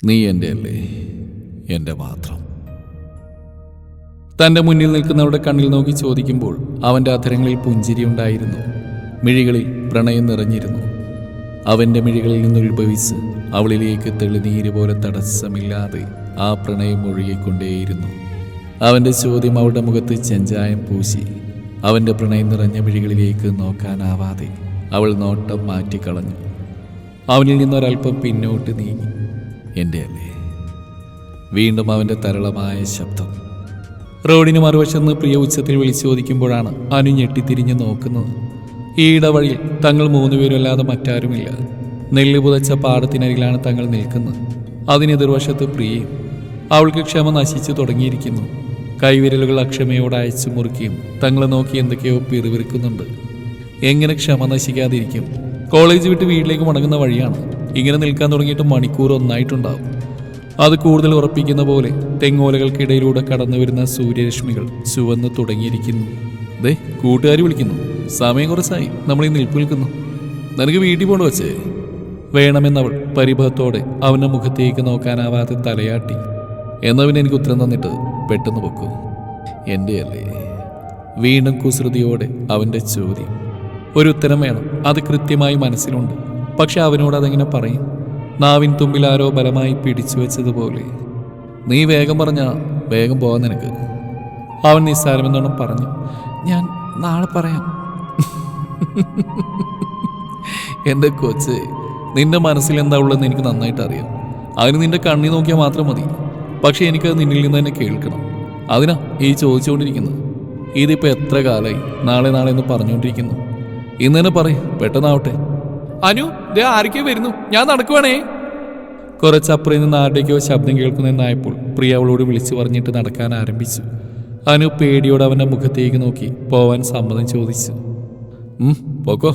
നീ എൻ്റെ അല്ലേ, എൻ്റെ മാത്രം. തൻ്റെ മുന്നിൽ നിൽക്കുന്നവരുടെ കണ്ണിൽ നോക്കി ചോദിക്കുമ്പോൾ അവൻ്റെ അധരങ്ങളിൽ പുഞ്ചിരിയുണ്ടായിരുന്നു. മിഴികളിൽ പ്രണയം നിറഞ്ഞിരുന്നു. അവൻ്റെ മിഴികളിൽ നിന്നുത്ഭവിച്ച് അവളിലേക്ക് തെളിനീര് പോലെ തടസ്സമില്ലാതെ ആ പ്രണയം ഒഴുകിക്കൊണ്ടേയിരുന്നു. അവൻ്റെ ചോദ്യം അവളുടെ മുഖത്ത് ചെഞ്ചായം പൂശി. അവൻ്റെ പ്രണയം നിറഞ്ഞ മിഴികളിലേക്ക് നോക്കാനാവാതെ അവൾ നോട്ടം മാറ്റിക്കളഞ്ഞു. അവനിൽ നിന്നൊരൽപ്പം പിന്നോട്ട് നീങ്ങി. എൻ്റെ അല്ലേ. വീണ്ടും അവൻ്റെ തരളമായ ശബ്ദം. റോഡിന് മറുവശത്ത് പ്രിയ ഉച്ചത്തിൽ വിളിച്ചു ചോദിക്കുമ്പോഴാണ് അനു ഞെട്ടിത്തിരിഞ്ഞ് നോക്കുന്നത്. ഈ ഇടവഴിയിൽ തങ്ങൾ മൂന്നുപേരല്ലാതെ മറ്റാരുമില്ല. നെല്ല് പുതച്ച പാടത്തിനരികിലാണ് തങ്ങൾ നിൽക്കുന്നത്. അതിനെതിർവശത്ത് പ്രിയയും. അവൾക്ക് ക്ഷമ നശിച്ചു തുടങ്ങിയിരിക്കുന്നു. കൈവിരലുകൾ അക്ഷമയോട് അയച്ചു മുറുക്കിയും തങ്ങളെ നോക്കി എന്തൊക്കെയോ പിറുവിറുക്കുന്നുണ്ട്. എങ്ങനെ ക്ഷമ നശിക്കാതിരിക്കും? കോളേജ് വിട്ട് വീട്ടിലേക്ക് മടങ്ങുന്ന വഴിയാണ്. ഇങ്ങനെ നിൽക്കാൻ തുടങ്ങിയിട്ട് മണിക്കൂർ ഒന്നായിട്ടുണ്ടാവും. അത് കൂടുതൽ ഉറപ്പിക്കുന്ന പോലെ തെങ്ങോലകൾക്കിടയിലൂടെ കടന്നു വരുന്ന സൂര്യരശ്മികൾ ചുവന്ന് തുടങ്ങിയിരിക്കുന്നു. ദേ കൂട്ടുകാർ വിളിക്കുന്നു. സമയം കുറച്ചായി നമ്മൾ ഈ നിൽപ്പ് നിൽക്കുന്നു. നിനക്ക് വീട്ടിൽ പോകണ്ട വച്ചേ വേണമെന്നവൾ പരിഭവത്തോടെ അവൻ്റെ മുഖത്തേക്ക് നോക്കാനാവാതെ തലയാട്ടി. എന്നവൻ എനിക്ക് ഉത്തരം തന്നിട്ട് പെട്ടെന്ന് പൊക്കൂ. എൻ്റെ അല്ലേ. വീണ്ടും കുസൃതിയോടെ അവൻ്റെ ചോദ്യം. ഒരു ഉത്തരം വേണം, അത് കൃത്യമായി മനസ്സിലുണ്ട്. പക്ഷെ അവനോട് അതെങ്ങനെ പറയും? നാവിൻ തുമ്പിൽ ആരോ ബലമായി പിടിച്ചു വെച്ചതുപോലെ. നീ വേഗം പറഞ്ഞാ വേഗം പോകാൻ നിനക്ക്. അവൻ നിസ്സാരമെന്നോണം പറഞ്ഞു. ഞാൻ നാളെ പറയാം. എൻ്റെ കൊച്ച്, നിന്റെ മനസ്സിൽ എന്താ ഉള്ളതെന്ന് എനിക്ക് നന്നായിട്ട് അറിയാം. അതിന് നിന്റെ കണ്ണി നോക്കിയാൽ മാത്രം മതി. പക്ഷെ എനിക്കത് നിന്നിൽ നിന്ന് തന്നെ കേൾക്കണം. അതിനാ ഈ ചോദിച്ചുകൊണ്ടിരിക്കുന്നത്. ഇതിപ്പോൾ എത്ര കാലമായി നാളെ നാളെ എന്ന് പറഞ്ഞുകൊണ്ടിരിക്കുന്നു. ഇന്ന് തന്നെ പറയും, പെട്ടെന്നാവട്ടെ. അനു, ദേ ആരൊക്കെയോ വരുന്നു, ഞാൻ നടക്കുവാണേ. കുറച്ചപ്പുറയിൽ നിന്ന് ആരുടെയൊക്കെയോ ശബ്ദം കേൾക്കുന്നതെന്നായപ്പോൾ പ്രിയ അവളോട് വിളിച്ചു പറഞ്ഞിട്ട് നടക്കാൻ ആരംഭിച്ചു. അനു പേടിയോടെ അവൻ്റെ മുഖത്തേക്ക് നോക്കി പോവാൻ സമ്മതം ചോദിച്ചു. പോക്കോ.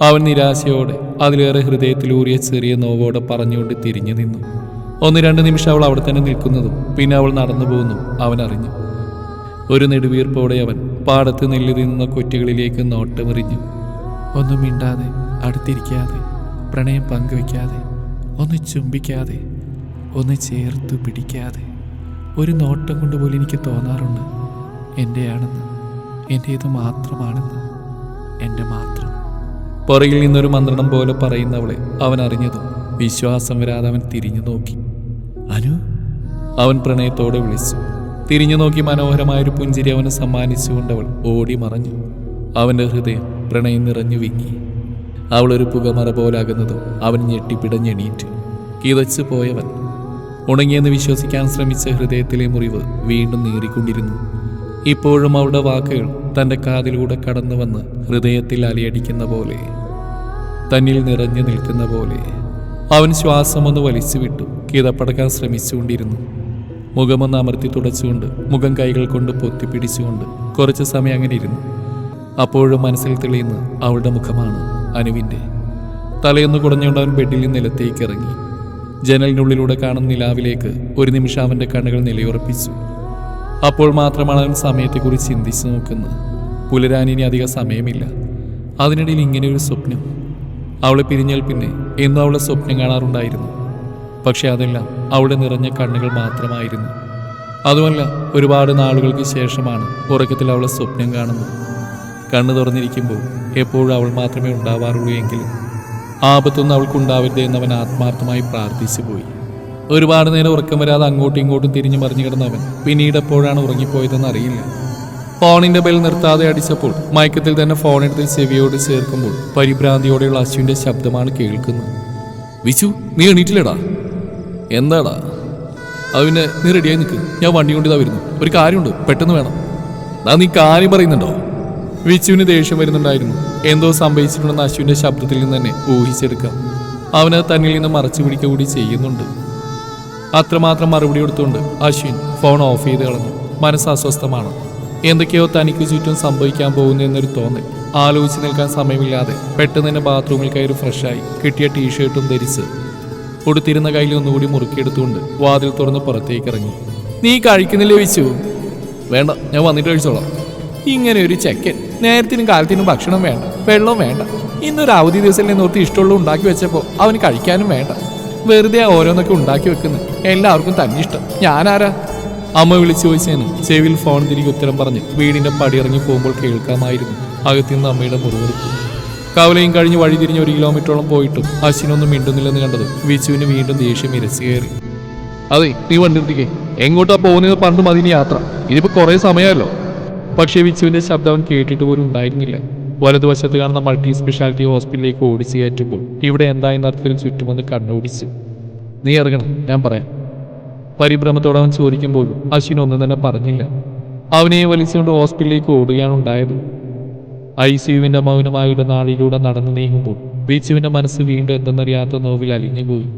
അവൻ നിരാശയോടെ അതിലേറെ ഹൃദയത്തിലൂറിയ ചെറിയ നോവോടെ പറഞ്ഞുകൊണ്ട് തിരിഞ്ഞു നിന്നു. 1-2 നിമിഷം അവൾ അവിടെ തന്നെ നിൽക്കുന്നതും പിന്നെ അവൾ നടന്നു പോകുന്നതും അവൻ അറിഞ്ഞു. ഒരു നെടുവീർപ്പോടെ അവൻ പാടത്ത് നെല്ല് തിന്നുന്ന കൊറ്റുകളിലേക്ക് നോട്ടമെറിഞ്ഞു. ഒന്നും മിണ്ടാതെ, അടുത്തിരിക്കാതെ, പ്രണയം പങ്കുവയ്ക്കാതെ, ഒന്ന് ചുംബിക്കാതെ, ഒന്ന് ചേർത്തു പിടിക്കാതെ, ഒരു നോട്ടം കൊണ്ട് പോലും എനിക്ക് തോന്നാറുണ്ട് എൻ്റെയാണെന്ന്, എൻ്റേത് മാത്രമാണെന്ന്, എൻ്റെ മാത്രം. പുറകിൽ നിന്നൊരു മന്ത്രണം പോലെ പറയുന്നവളെ അവൻ അറിഞ്ഞതും വിശ്വാസം വരാതെ അവൻ തിരിഞ്ഞു നോക്കി. അനു, അവൻ പ്രണയത്തോടെ വിളിച്ചു. തിരിഞ്ഞു നോക്കി മനോഹരമായൊരു പുഞ്ചിരി അവന് സമ്മാനിച്ചുകൊണ്ടവൾ ഓടി മറഞ്ഞു. അവൻ്റെ ഹൃദയം പ്രണയം നിറഞ്ഞു വിങ്ങി. അവളൊരു പുകമറ പോലാകുന്നതും അവൻ ഞെട്ടിപ്പിടഞ്ഞെണീറ്റു. കിതച്ചു പോയവൻ ഉണങ്ങിയെന്ന് വിശ്വസിക്കാൻ ശ്രമിച്ച ഹൃദയത്തിലെ മുറിവ് വീണ്ടും നീറിക്കൊണ്ടിരുന്നു. ഇപ്പോഴും അവളുടെ വാക്കുകൾ തൻ്റെ കാതിലൂടെ കടന്നു വന്ന് ഹൃദയത്തിൽ അലയടിക്കുന്ന പോലെ, തന്നിൽ നിറഞ്ഞു നിൽക്കുന്ന പോലെ. അവൻ ശ്വാസമൊന്ന് വലിച്ചു വിട്ടു കിതപ്പടക്കാൻ ശ്രമിച്ചുകൊണ്ടിരുന്നു. മുഖമൊന്ന് അമർത്തി തുടച്ചുകൊണ്ട് മുഖം കൈകൾ കൊണ്ട് പൊത്തിപ്പിടിച്ചുകൊണ്ട് കുറച്ച് സമയം അങ്ങനെ ഇരുന്നു. അപ്പോഴും മനസ്സിൽ തെളിയുന്ന അവളുടെ മുഖമാണ് അനുവിൻ്റെ. തലയൊന്ന് കുടഞ്ഞുകൊണ്ട് അവൻ ബെഡിൽ നിന്ന് നിലത്തേക്ക് ഇറങ്ങി. ജനലിനുള്ളിലൂടെ കാണുന്ന നിലാവിലേക്ക് ഒരു നിമിഷം അവൻ്റെ കണ്ണുകൾ നിലയുറപ്പിച്ചു. അപ്പോൾ മാത്രമാണ് അവൻ സമയത്തെക്കുറിച്ച് ചിന്തിച്ചു നോക്കുന്നത്. പുലരാനിനി അധിക സമയമില്ല. അതിനിടയിൽ ഇങ്ങനെയൊരു സ്വപ്നം. അവളെ പിരിഞ്ഞാൽ പിന്നെ എന്നും അവളെ സ്വപ്നം കാണാറുണ്ടായിരുന്നു. പക്ഷെ അതെല്ലാം അവളുടെ നിറഞ്ഞ കണ്ണുകൾ മാത്രമായിരുന്നു. അതുമല്ല, ഒരുപാട് നാളുകൾക്ക് ശേഷമാണ് ഉറക്കത്തിൽ അവളെ സ്വപ്നം കാണുന്നത്. കണ്ണു തുറന്നിരിക്കുമ്പോൾ എപ്പോഴും അവൾ മാത്രമേ ഉണ്ടാവാറുള്ളൂ. എങ്കിലും ആപത്തൊന്നും അവൾക്കുണ്ടാവരുത് എന്നവൻ ആത്മാർത്ഥമായി പ്രാർത്ഥിച്ചു പോയി. ഒരുപാട് നേരം ഉറക്കം വരാതെ അങ്ങോട്ടും ഇങ്ങോട്ടും തിരിഞ്ഞു മറിഞ്ഞു കിടന്നവൻ പിന്നീട് എപ്പോഴാണ് ഉറങ്ങിപ്പോയതെന്ന് അറിയില്ല. ഫോണിന്റെ ബെൽ നിർത്താതെ അടിച്ചപ്പോൾ മയക്കത്തിൽ തന്നെ ഫോൺ എടുത്ത് ചെവിയോട് ചേർക്കുമ്പോൾ പരിഭ്രാന്തിയോടെയുള്ള അശ്വിന്റെ ശബ്ദമാണ് കേൾക്കുന്നത്. വിശു, നീ എണീറ്റില്ലടാ? എന്താടാ? അവന് നീ റെഡിയായി നിൽക്ക്, ഞാൻ വണ്ടി കൊണ്ട് ഇതാ വരുന്നു. ഒരു കാര്യമുണ്ട്, പെട്ടെന്ന് വേണം. നീ കാര്യം പറയുന്നുണ്ടോ? വിച്ചുവിന് ദേഷ്യം വരുന്നുണ്ടായിരുന്നു. എന്തോ സംഭവിച്ചിട്ടുണ്ടെന്ന് അശ്വിന്റെ ശബ്ദത്തിൽ നിന്ന് തന്നെ ഊഹിച്ചെടുക്കാം. അവന് തന്നിൽ നിന്ന് മറച്ചു പിടിക്കുക കൂടി ചെയ്യുന്നുണ്ട്. അത്രമാത്രം മറുപടി കൊടുത്തുകൊണ്ട് അശ്വിൻ ഫോൺ ഓഫ് ചെയ്ത് കളഞ്ഞു. മനസ്സ് അസ്വസ്ഥമാണ്. എന്തൊക്കെയോ തനിക്ക് ചുറ്റും സംഭവിക്കാൻ പോകുന്നു എന്നൊരു തോന്നൽ. ആലോചിച്ച് നിൽക്കാൻ സമയമില്ലാതെ പെട്ടെന്ന് തന്നെ ബാത്റൂമിൽ കയറി ഫ്രഷായി കിട്ടിയ ടീഷർട്ടും ധരിച്ച് ഉടുത്തിരുന്ന കയ്യിൽ ഒന്നുകൂടി മുറുക്കിയെടുത്തുകൊണ്ട് വാതിൽ തുറന്ന് പുറത്തേക്ക് ഇറങ്ങി. നീ കഴിക്കുന്നില്ലേ വിച്ചു? വേണ്ട, ഞാൻ വന്നിട്ട് കഴിച്ചോളാം. ഇങ്ങനെ ഒരു ചെക്കൻ, നേരത്തിനും കാലത്തിനും ഭക്ഷണം വേണ്ട, വെള്ളവും വേണ്ട. ഇന്നൊരു അവധി ദിവസം നോർത്ത് ഇഷ്ടമുള്ള ഉണ്ടാക്കി വെച്ചപ്പോൾ അവന് കഴിക്കാനും വേണ്ട. വെറുതെ ഓരോന്നൊക്കെ ഉണ്ടാക്കി വെക്കുന്നത്. എല്ലാവർക്കും തന്നെ ഇഷ്ടം. ഞാനാരാ? അമ്മ വിളിച്ചു ചോദിച്ചതിന് ചെവിയിൽ ഫോൺ തിരികെ ഉത്തരം പറഞ്ഞ് വീടിന്റെ പടിയിറങ്ങി പോകുമ്പോൾ കേൾക്കാമായിരുന്നു അകത്തുനിന്ന് അമ്മയുടെ മുറിവെടുത്തു. കവലയും കഴിഞ്ഞ് വഴിതിരിഞ്ഞ് 1 കിലോമീറ്ററോളം പോയിട്ടും അശ്വിനൊന്നും മിണ്ടുന്നില്ലെന്ന് കണ്ടത് വിച്ചുവിന് വീണ്ടും ദേഷ്യം ഇരച്ചു കയറി. അതെ, നീ വണ്ടി നിർത്തിക്കേ. എങ്ങോട്ടാ പോകുന്നത് പറഞ്ഞ് മതിന് യാത്ര. ഇതിപ്പോ കുറെ സമയമല്ലോ. പക്ഷേ വിച്ചുവിന്റെ ശബ്ദം അവൻ കേട്ടിട്ട് പോലും ഉണ്ടായിരുന്നില്ല. വലതുവശത്ത് കാണുന്ന മൾട്ടി സ്പെഷ്യാലിറ്റി ഹോസ്പിറ്റലിലേക്ക് ഓടിച്ചു കയറ്റുമ്പോൾ ഇവിടെ എന്തായെന്ന അർത്ഥത്തിൽ ചുറ്റുമൊന്ന് കണ്ണോടിച്ചു. നീ ഇറങ്ങണം, ഞാൻ പറയാം. പരിഭ്രമത്തോടെ അവൻ ചോദിക്കുമ്പോൾ അശ്വിൻ ഒന്നും തന്നെ പറഞ്ഞില്ല. അവനെ വലിച്ചുകൊണ്ട് ഹോസ്പിറ്റലിലേക്ക് ഓടുകയാണ് ഉണ്ടായത്. ICUവിന്റെ മൗനമായുടെ നാളിലൂടെ നടന്നു നീങ്ങുമ്പോൾ വിച്ചുവിന്റെ മനസ്സ് വീണ്ടും എന്തെന്നറിയാത്ത നോവിൽ അലിഞ്ഞുപോയി.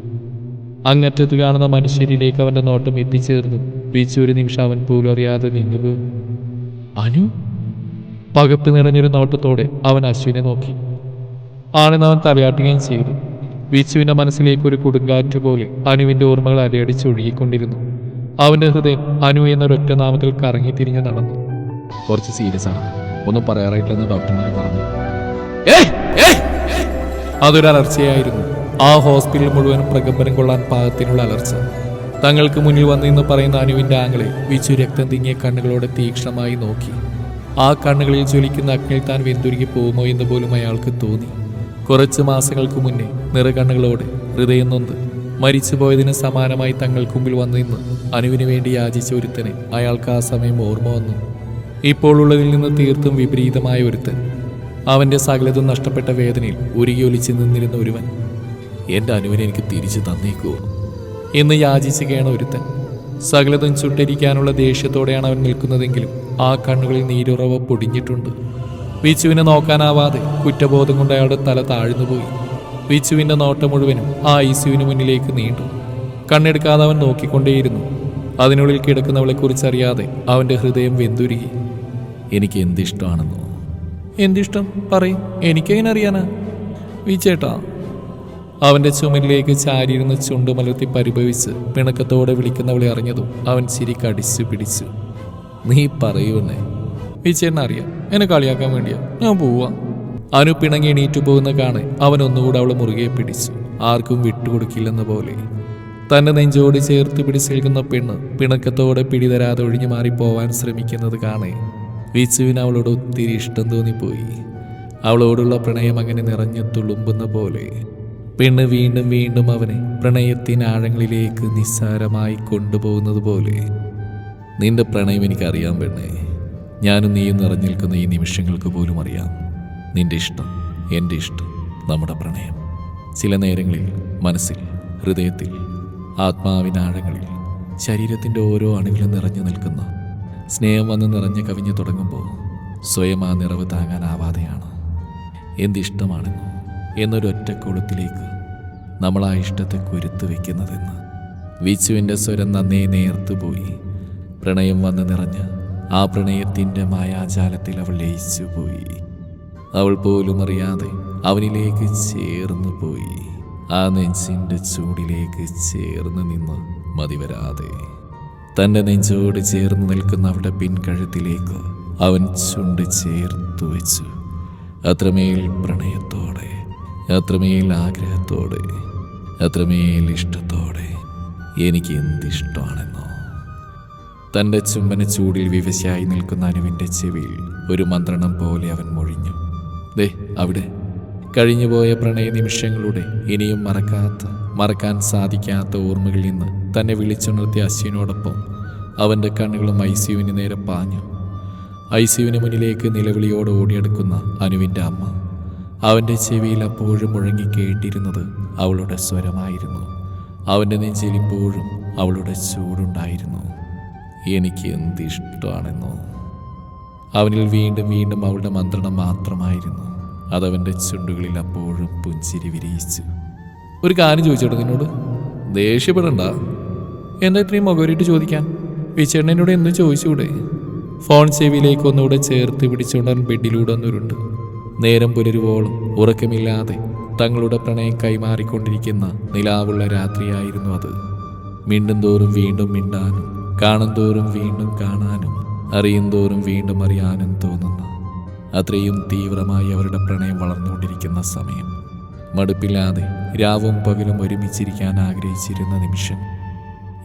അങ്ങറ്റത്ത് കാണുന്ന മനുഷ്യരിലേക്ക് അവന്റെ നോട്ടം എത്തിച്ചേർന്നു. വിച്ചു ഒരു നിമിഷം അവൻ പോലും അറിയാതെ നിന്നുപോയി. അനു? പകപ്പ് നിറഞ്ഞൊരു നോട്ടത്തോടെ അവൻ അശ്വിനെ നോക്കി. ആണെന്ന് അവൻ തലയാട്ടുകയും ചെയ്തു. വിച്ചുവിന്റെ മനസ്സിലേക്ക് ഒരു കൊടുങ്കാറ്റ് പോലെ അനുവിന്റെ ഓർമ്മകൾ അലയടിച്ചൊഴുകിക്കൊണ്ടിരുന്നു. അവന്റെ ഹൃദയം അനു എന്നൊരൊറ്റ നാമത്തിൽ കറങ്ങിത്തിരിഞ്ഞ് നടന്നു. കുറച്ച് സീരിയസ് ആണ്, ഒന്നും പറയാറായിട്ടില്ലെന്ന് ഡോക്ടർമാർ പറഞ്ഞു. അതൊരു അലർച്ചയായിരുന്നു. ആ ഹോസ്പിറ്റൽ മുഴുവനും പ്രകമ്പനം കൊള്ളാൻ പാകത്തിനുള്ള അലർച്ച. തങ്ങൾക്ക് മുന്നിൽ വന്നിന്ന് പറയുന്ന അനുവിന്റെ ആംഗിളെ വിച്ചു രക്തം തിങ്ങിയ കണ്ണുകളോടെ തീക്ഷ്ണമായി നോക്കി. ആ കണ്ണുകളിൽ ജ്വലിക്കുന്ന അഗ്നിയിൽ താൻ വെന്തുരുകി പോകുമോ എന്ന് പോലും അയാൾക്ക് തോന്നി. കുറച്ച് മാസങ്ങൾക്ക് മുന്നേ നിറകണ്ണുകളോടെ ഹൃദയം നൊന്ത് മരിച്ചുപോയതിന് സമാനമായി തങ്ങൾക്ക് മുമ്പിൽ വന്നിന്ന് അനുവിന് വേണ്ടി യാചിച്ച ഒരുത്തനെ അയാൾക്ക് ആ സമയം ഓർമ്മ വന്നു. ഇപ്പോൾ ഉള്ളതിൽ നിന്ന് തീർത്തും വിപരീതമായ ഒരുത്തൻ. അവന്റെ സകലതും നഷ്ടപ്പെട്ട വേദനയിൽ ഉരുകിയൊലിച്ച് നിന്നിരുന്ന ഒരുവൻ. എൻ്റെ അനുവിനെ എനിക്ക് തിരിച്ചു തന്നേക്കുവോ എന്ന് യാചിച്ചുകയാണ് ഒരുത്തൻ. സകലതും ചുട്ടരിക്കാനുള്ള ദേഷ്യത്തോടെയാണ് അവൻ നിൽക്കുന്നതെങ്കിലും ആ കണ്ണുകളിൽ നീരുറവ പൊടിഞ്ഞിട്ടുണ്ട്. വിച്ചുവിനെ നോക്കാനാവാതെ കുറ്റബോധം കൊണ്ട് അയാളുടെ തല താഴ്ന്നുപോയി. വിച്ചുവിന്റെ നോട്ടം മുഴുവനും ആ ICUവിന് മുന്നിലേക്ക് നീണ്ടു. കണ്ണെടുക്കാതെ അവൻ നോക്കിക്കൊണ്ടേയിരുന്നു. അതിനുള്ളിൽ കിടക്കുന്നവളെക്കുറിച്ചറിയാതെ അവന്റെ ഹൃദയം വെന്തുരുകി. എനിക്ക് എന്തിഷ്ടമാണെന്നോ? എന്തിഷ്ടം പറയും, എനിക്കെങ്ങനെ അറിയാനാ? വിച്ചേട്ടാ. അവന്റെ ചുമലിലേക്ക് ചാരിയിരുന്ന് ചുണ്ടുമലർത്തി പരിഭവിച്ച് പിണക്കത്തോടെ വിളിക്കുന്നവളെ അറിഞ്ഞതും അവൻ ചിരി കടിച്ചു പിടിച്ചു. നീ പറയൂന്നേ. വിച്ചേട്ടൻ അറിയാം, എന്നെ കളിയാക്കാൻ വേണ്ടിയാ, ഞാൻ പോവാ. അനു പിണങ്ങി എണീറ്റു പോകുന്ന കാണെ അവൻ ഒന്നുകൂടെ അവളെ മുറുകെ പിടിച്ചു. ആർക്കും വിട്ടുകൊടുക്കില്ലെന്ന പോലെ തന്റെ നെഞ്ചോട് ചേർത്ത് പിടിച്ചു നിൽക്കുന്ന പെണ്ണ് പിണക്കത്തോടെ പിടിതരാതെ ഒഴിഞ്ഞു മാറിപ്പോവാൻ ശ്രമിക്കുന്നത് കാണെ വിച്ചുവിന് അവളോട് ഒത്തിരി ഇഷ്ടം തോന്നിപ്പോയി. അവളോടുള്ള പ്രണയം അങ്ങനെ നിറഞ്ഞു തുളുമ്പുന്ന പോലെ പെണ്ണ് വീണ്ടും വീണ്ടും അവനെ പ്രണയത്തിനാഴങ്ങളിലേക്ക് നിസ്സാരമായി കൊണ്ടുപോകുന്നത് പോലെ. നിന്റെ പ്രണയം എനിക്കറിയാം പെണ്ണേ. ഞാനും നീയും നിറഞ്ഞു നിൽക്കുന്ന ഈ നിമിഷങ്ങൾക്ക് പോലും അറിയാം. നിന്റെ ഇഷ്ടം, എൻ്റെ ഇഷ്ടം, നമ്മുടെ പ്രണയം. ചില നേരങ്ങളിൽ മനസ്സിൽ, ഹൃദയത്തിൽ, ആത്മാവിനാഴങ്ങളിൽ, ശരീരത്തിൻ്റെ ഓരോ അണുവിലും നിറഞ്ഞു നിൽക്കുന്ന സ്നേഹം വന്ന് നിറഞ്ഞു കവിഞ്ഞു തുടങ്ങുമ്പോൾ സ്വയം ആ നിറവ് താങ്ങാനാവാതെയാണ് എന്തിഷ്ടമാണെന്നോ എന്നൊരൊറ്റ കൊളുത്തിലേക്ക് നമ്മൾ ആ ഇഷ്ടത്തെ കുരുത്തു വയ്ക്കുന്നതെന്ന്. വിച്ചുവിൻ്റെ സ്വരം നന്നേ നേർത്തുപോയി. പ്രണയം വന്ന് നിറഞ്ഞ് ആ പ്രണയത്തിൻ്റെ മായാജാലത്തിൽ അവൾ ലയിച്ചു പോയി. അവൾ പോലും അറിയാതെ അവനിലേക്ക് ചേർന്നു പോയി. ആ നെഞ്ചിൻ്റെ ചൂടിലേക്ക് ചേർന്ന് നിന്ന് മതിവരാതെ തൻ്റെ നെഞ്ചോട് ചേർന്ന് നിൽക്കുന്ന അവളുടെ പിൻകഴുത്തിലേക്ക് അവൻ ചുണ്ട് ചേർത്തു വെച്ചു. അത്രമേൽ പ്രണയത്തോടെ, അത്രമേൽ ആഗ്രഹത്തോടെ, അത്രമേൽ ഇഷ്ടത്തോടെ. എനിക്ക് എന്തിഷ്ടമാണെന്നോ? തൻ്റെ ചുംബന ചൂടിൽ വിവശയായി നിൽക്കുന്ന അനുവിൻ്റെ ചെവിയിൽ ഒരു മന്ത്രണം പോലെ അവൻ മൊഴിഞ്ഞു. ദേ അവിടെ കഴിഞ്ഞുപോയ പ്രണയ നിമിഷങ്ങളുടെ ഇനിയും മറക്കാൻ സാധിക്കാത്ത ഓർമ്മകളിൽ നിന്ന് തന്നെ വിളിച്ചുണർത്തിയ അശ്വിനോടൊപ്പം അവൻ്റെ കണ്ണുകളും ICUവിന് നേരെ പാഞ്ഞു. ICUവിന് മുന്നിലേക്ക് നിലവിളിയോട് ഓടിയെടുക്കുന്ന അനുവിൻ്റെ അമ്മ. അവൻ്റെ ചെവിയിൽ അപ്പോഴും മുഴങ്ങി കേട്ടിരുന്നത് അവളുടെ സ്വരമായിരുന്നു. അവൻ്റെ നെഞ്ചിൽ ഇപ്പോഴും അവളുടെ ചൂടുണ്ടായിരുന്നു. എനിക്ക് എന്തിഷ്ടമാണെന്നോ? അവനിൽ വീണ്ടും വീണ്ടും അവളുടെ മന്ത്രണം മാത്രമായിരുന്നു. അതവൻ്റെ ചുണ്ടുകളിൽ അപ്പോഴും പുഞ്ചിരി വിരിയിച്ചു. ഒരു കാര്യം ചോദിച്ചോട്ടെ നിന്നോട്? ദേഷ്യപ്പെടണ്ട. എന്താ ഇത്രയും മുഖവരിട്ട് ചോദിക്കാൻ? വിച്ചേട്ടനോട് എന്നും ചോദിച്ചുകൂടെ? ഫോൺ ചെവിയിലേക്ക് ഒന്നുകൂടെ ചേർത്ത് പിടിച്ചുകൊണ്ടാൻ ബെഡിലൂടെ ഒന്നുരുണ്ട്. നേരം പുലരുവോളം ഉറക്കമില്ലാതെ തങ്ങളുടെ പ്രണയം കൈമാറിക്കൊണ്ടിരിക്കുന്ന നിലാവുള്ള രാത്രിയായിരുന്നു അത്. മിണ്ടും തോറും വീണ്ടും മിണ്ടാനും, കാണും തോറും വീണ്ടും കാണാനും, അറിയും തോറും വീണ്ടും അറിയാനും തോന്നുന്ന അത്രയും തീവ്രമായി അവരുടെ പ്രണയം വളർന്നുകൊണ്ടിരിക്കുന്ന സമയം. മടുപ്പില്ലാതെ രാവും പകലും ഒരുമിച്ചിരിക്കാൻ ആഗ്രഹിച്ചിരുന്ന നിമിഷം.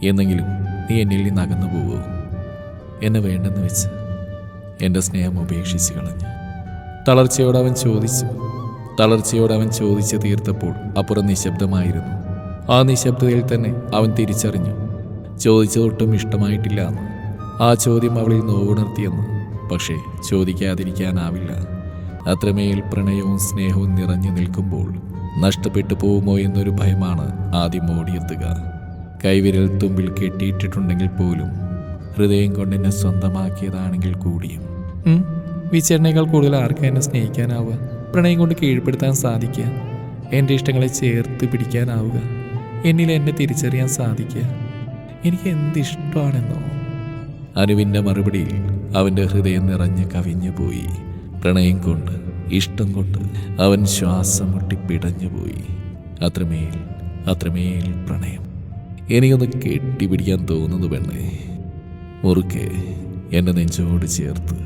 എന്നെങ്കിലും നീ എന്നിൽ നിന്ന് അകന്നു പോവോ? എന്നെ വേണ്ടെന്ന് വെച്ച് എൻ്റെ സ്നേഹം ഉപേക്ഷിച്ച് കളഞ്ഞു. തളർച്ചയോടെ അവൻ ചോദിച്ചു തീർത്തപ്പോൾ അപ്പുറം നിശബ്ദമായിരുന്നു. ആ നിശബ്ദതയിൽ തന്നെ അവൻ തിരിച്ചറിഞ്ഞു ചോദിച്ചതൊട്ടും ഇഷ്ടമായിട്ടില്ല എന്ന്. ആ ചോദ്യം അവളിൽ നോവുണർത്തിയെന്ന്. പക്ഷേ ചോദിക്കാതിരിക്കാനാവില്ല. അത്രമേൽ പ്രണയവും സ്നേഹവും നിറഞ്ഞു നിൽക്കുമ്പോൾ നഷ്ടപ്പെട്ടു പോകുമോ എന്നൊരു ഭയമാണ് ആദ്യം ഓടിയെത്തുക. കൈവിരൽ തുമ്പിൽ കെട്ടിയിട്ടിട്ടുണ്ടെങ്കിൽ പോലും ഹൃദയം കൊണ്ട് എന്നെ സ്വന്തമാക്കിയതാണെങ്കിൽ കൂടിയും വിചേട്ടനേക്കാൾ കൂടുതൽ ആർക്കും എന്നെ സ്നേഹിക്കാനാവുക, പ്രണയം കൊണ്ട് കീഴ്പ്പെടുത്താൻ സാധിക്കുക, എൻ്റെ ഇഷ്ടങ്ങളെ ചേർത്ത് പിടിക്കാനാവുക, എന്നിൽ എന്നെ തിരിച്ചറിയാൻ സാധിക്കുക. എനിക്ക് എന്തിഷ്ടമാണെന്നോ? അനുവിൻ്റെ മറുപടിയിൽ അവൻ്റെ ഹൃദയം നിറഞ്ഞ് കവിഞ്ഞു പോയി. പ്രണയം കൊണ്ട്, ഇഷ്ടം കൊണ്ട് അവൻ ശ്വാസം മുട്ടി പിടഞ്ഞുപോയി. അത്രമേൽ പ്രണയം. എനിക്കൊന്ന് കെട്ടിപ്പിടിക്കാൻ തോന്നുന്നു പെണ്ണേ. മുറുക്കെ എൻ്റെ നെഞ്ചോട് ചേർത്ത്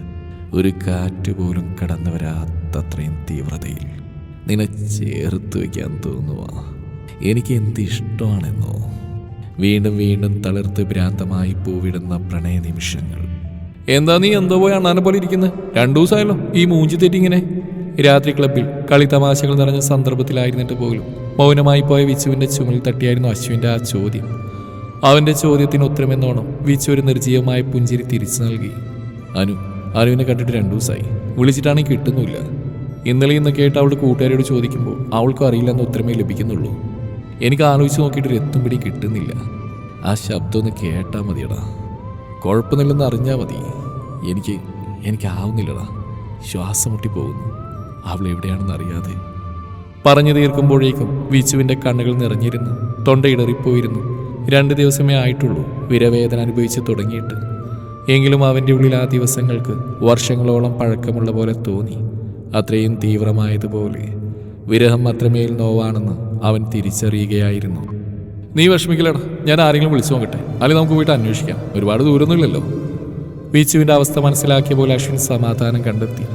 ഒരു കാറ്റ് പോലും കടന്നു വരാത്തത്രയും തീവ്രതയിൽ നിന്നെ ചേർത്ത് വയ്ക്കാൻ തോന്നുക. എനിക്ക് എന്തിഷ്ടമാണെന്നോ? വീണ്ടും വീണ്ടും തളിർത്ത് ഭ്രാന്തമായി പൂവിടുന്ന പ്രണയ നിമിഷങ്ങൾ. എന്താ നീ എന്തോ പോയി അണ്ണാനെ പോലെ ഇരിക്കുന്നത്? 2 ദിവസമായല്ലോ ഈ മൂഞ്ചി തെറ്റിങ്ങനെ. രാത്രി ക്ലബിൽ കളിത്തമാശകൾ നിറഞ്ഞ സന്ദർഭത്തിലായിരുന്നിട്ട് പോലും മൗനമായി പോയ വിച്ചുവിൻ്റെ ചുമലിൽ തട്ടിയായിരുന്നു അശ്വിൻ്റെ ആ ചോദ്യം. അവൻ്റെ ചോദ്യത്തിന് ഉത്തരമെന്നോണം വിച്ചു ഒരു നിർജ്ജീവമായ പുഞ്ചിരി തിരിച്ചു നൽകി. അനുവിനെ കണ്ടിട്ട് 2 ദിവസമായി. വിളിച്ചിട്ടാണെങ്കിൽ കിട്ടുന്നില്ല. ഇന്നലെ ഇന്ന് കേട്ട് അവളുടെ കൂട്ടുകാരോട് ചോദിക്കുമ്പോൾ അവൾക്കും അറിയില്ലെന്ന ഉത്തരമേ ലഭിക്കുന്നുള്ളൂ. എനിക്ക് ആലോചിച്ച് നോക്കിയിട്ട് ഒരു എത്തും പിടി കിട്ടുന്നില്ല. ആ ശബ്ദം ഒന്ന് കേട്ടാൽ മതിയടാ. കുഴപ്പമില്ലെന്ന് അറിഞ്ഞാൽ മതി. എനിക്കാവുന്നില്ലടാ. ശ്വാസം മുട്ടി പോകുന്നു അവൾ എവിടെയാണെന്ന് അറിയാതെ. പറഞ്ഞു തീർക്കുമ്പോഴേക്കും വിച്ചുവിൻ്റെ കണ്ണുകൾ നിറഞ്ഞിരുന്നു. തൊണ്ടയിടറിപ്പോയിരുന്നു. 2 ദിവസമേ ആയിട്ടുള്ളൂ വിരവേദന അനുഭവിച്ച് തുടങ്ങിയിട്ട്. എങ്കിലും അവൻ്റെ ഉള്ളിൽ ആ ദിവസങ്ങൾക്ക് വർഷങ്ങളോളം പഴക്കമുള്ള പോലെ തോന്നി. അത്രയും തീവ്രമായതുപോലെ. വിരഹം അത്രമേൽ നോവാണെന്ന് അവൻ തിരിച്ചറിയുകയായിരുന്നു. നീ വിഷമിക്കില്ലടാ, ഞാൻ ആരെങ്കിലും വിളിച്ചു നോക്കട്ടെ, അല്ലെങ്കിൽ നമുക്ക് പോയിട്ട് അന്വേഷിക്കാം. ഒരുപാട് ദൂരമൊന്നുമില്ലല്ലോ. വിച്ചുവിൻ്റെ അവസ്ഥ മനസ്സിലാക്കിയ പോലെ അശ്വിൻ സമാധാനം കണ്ടെത്തി.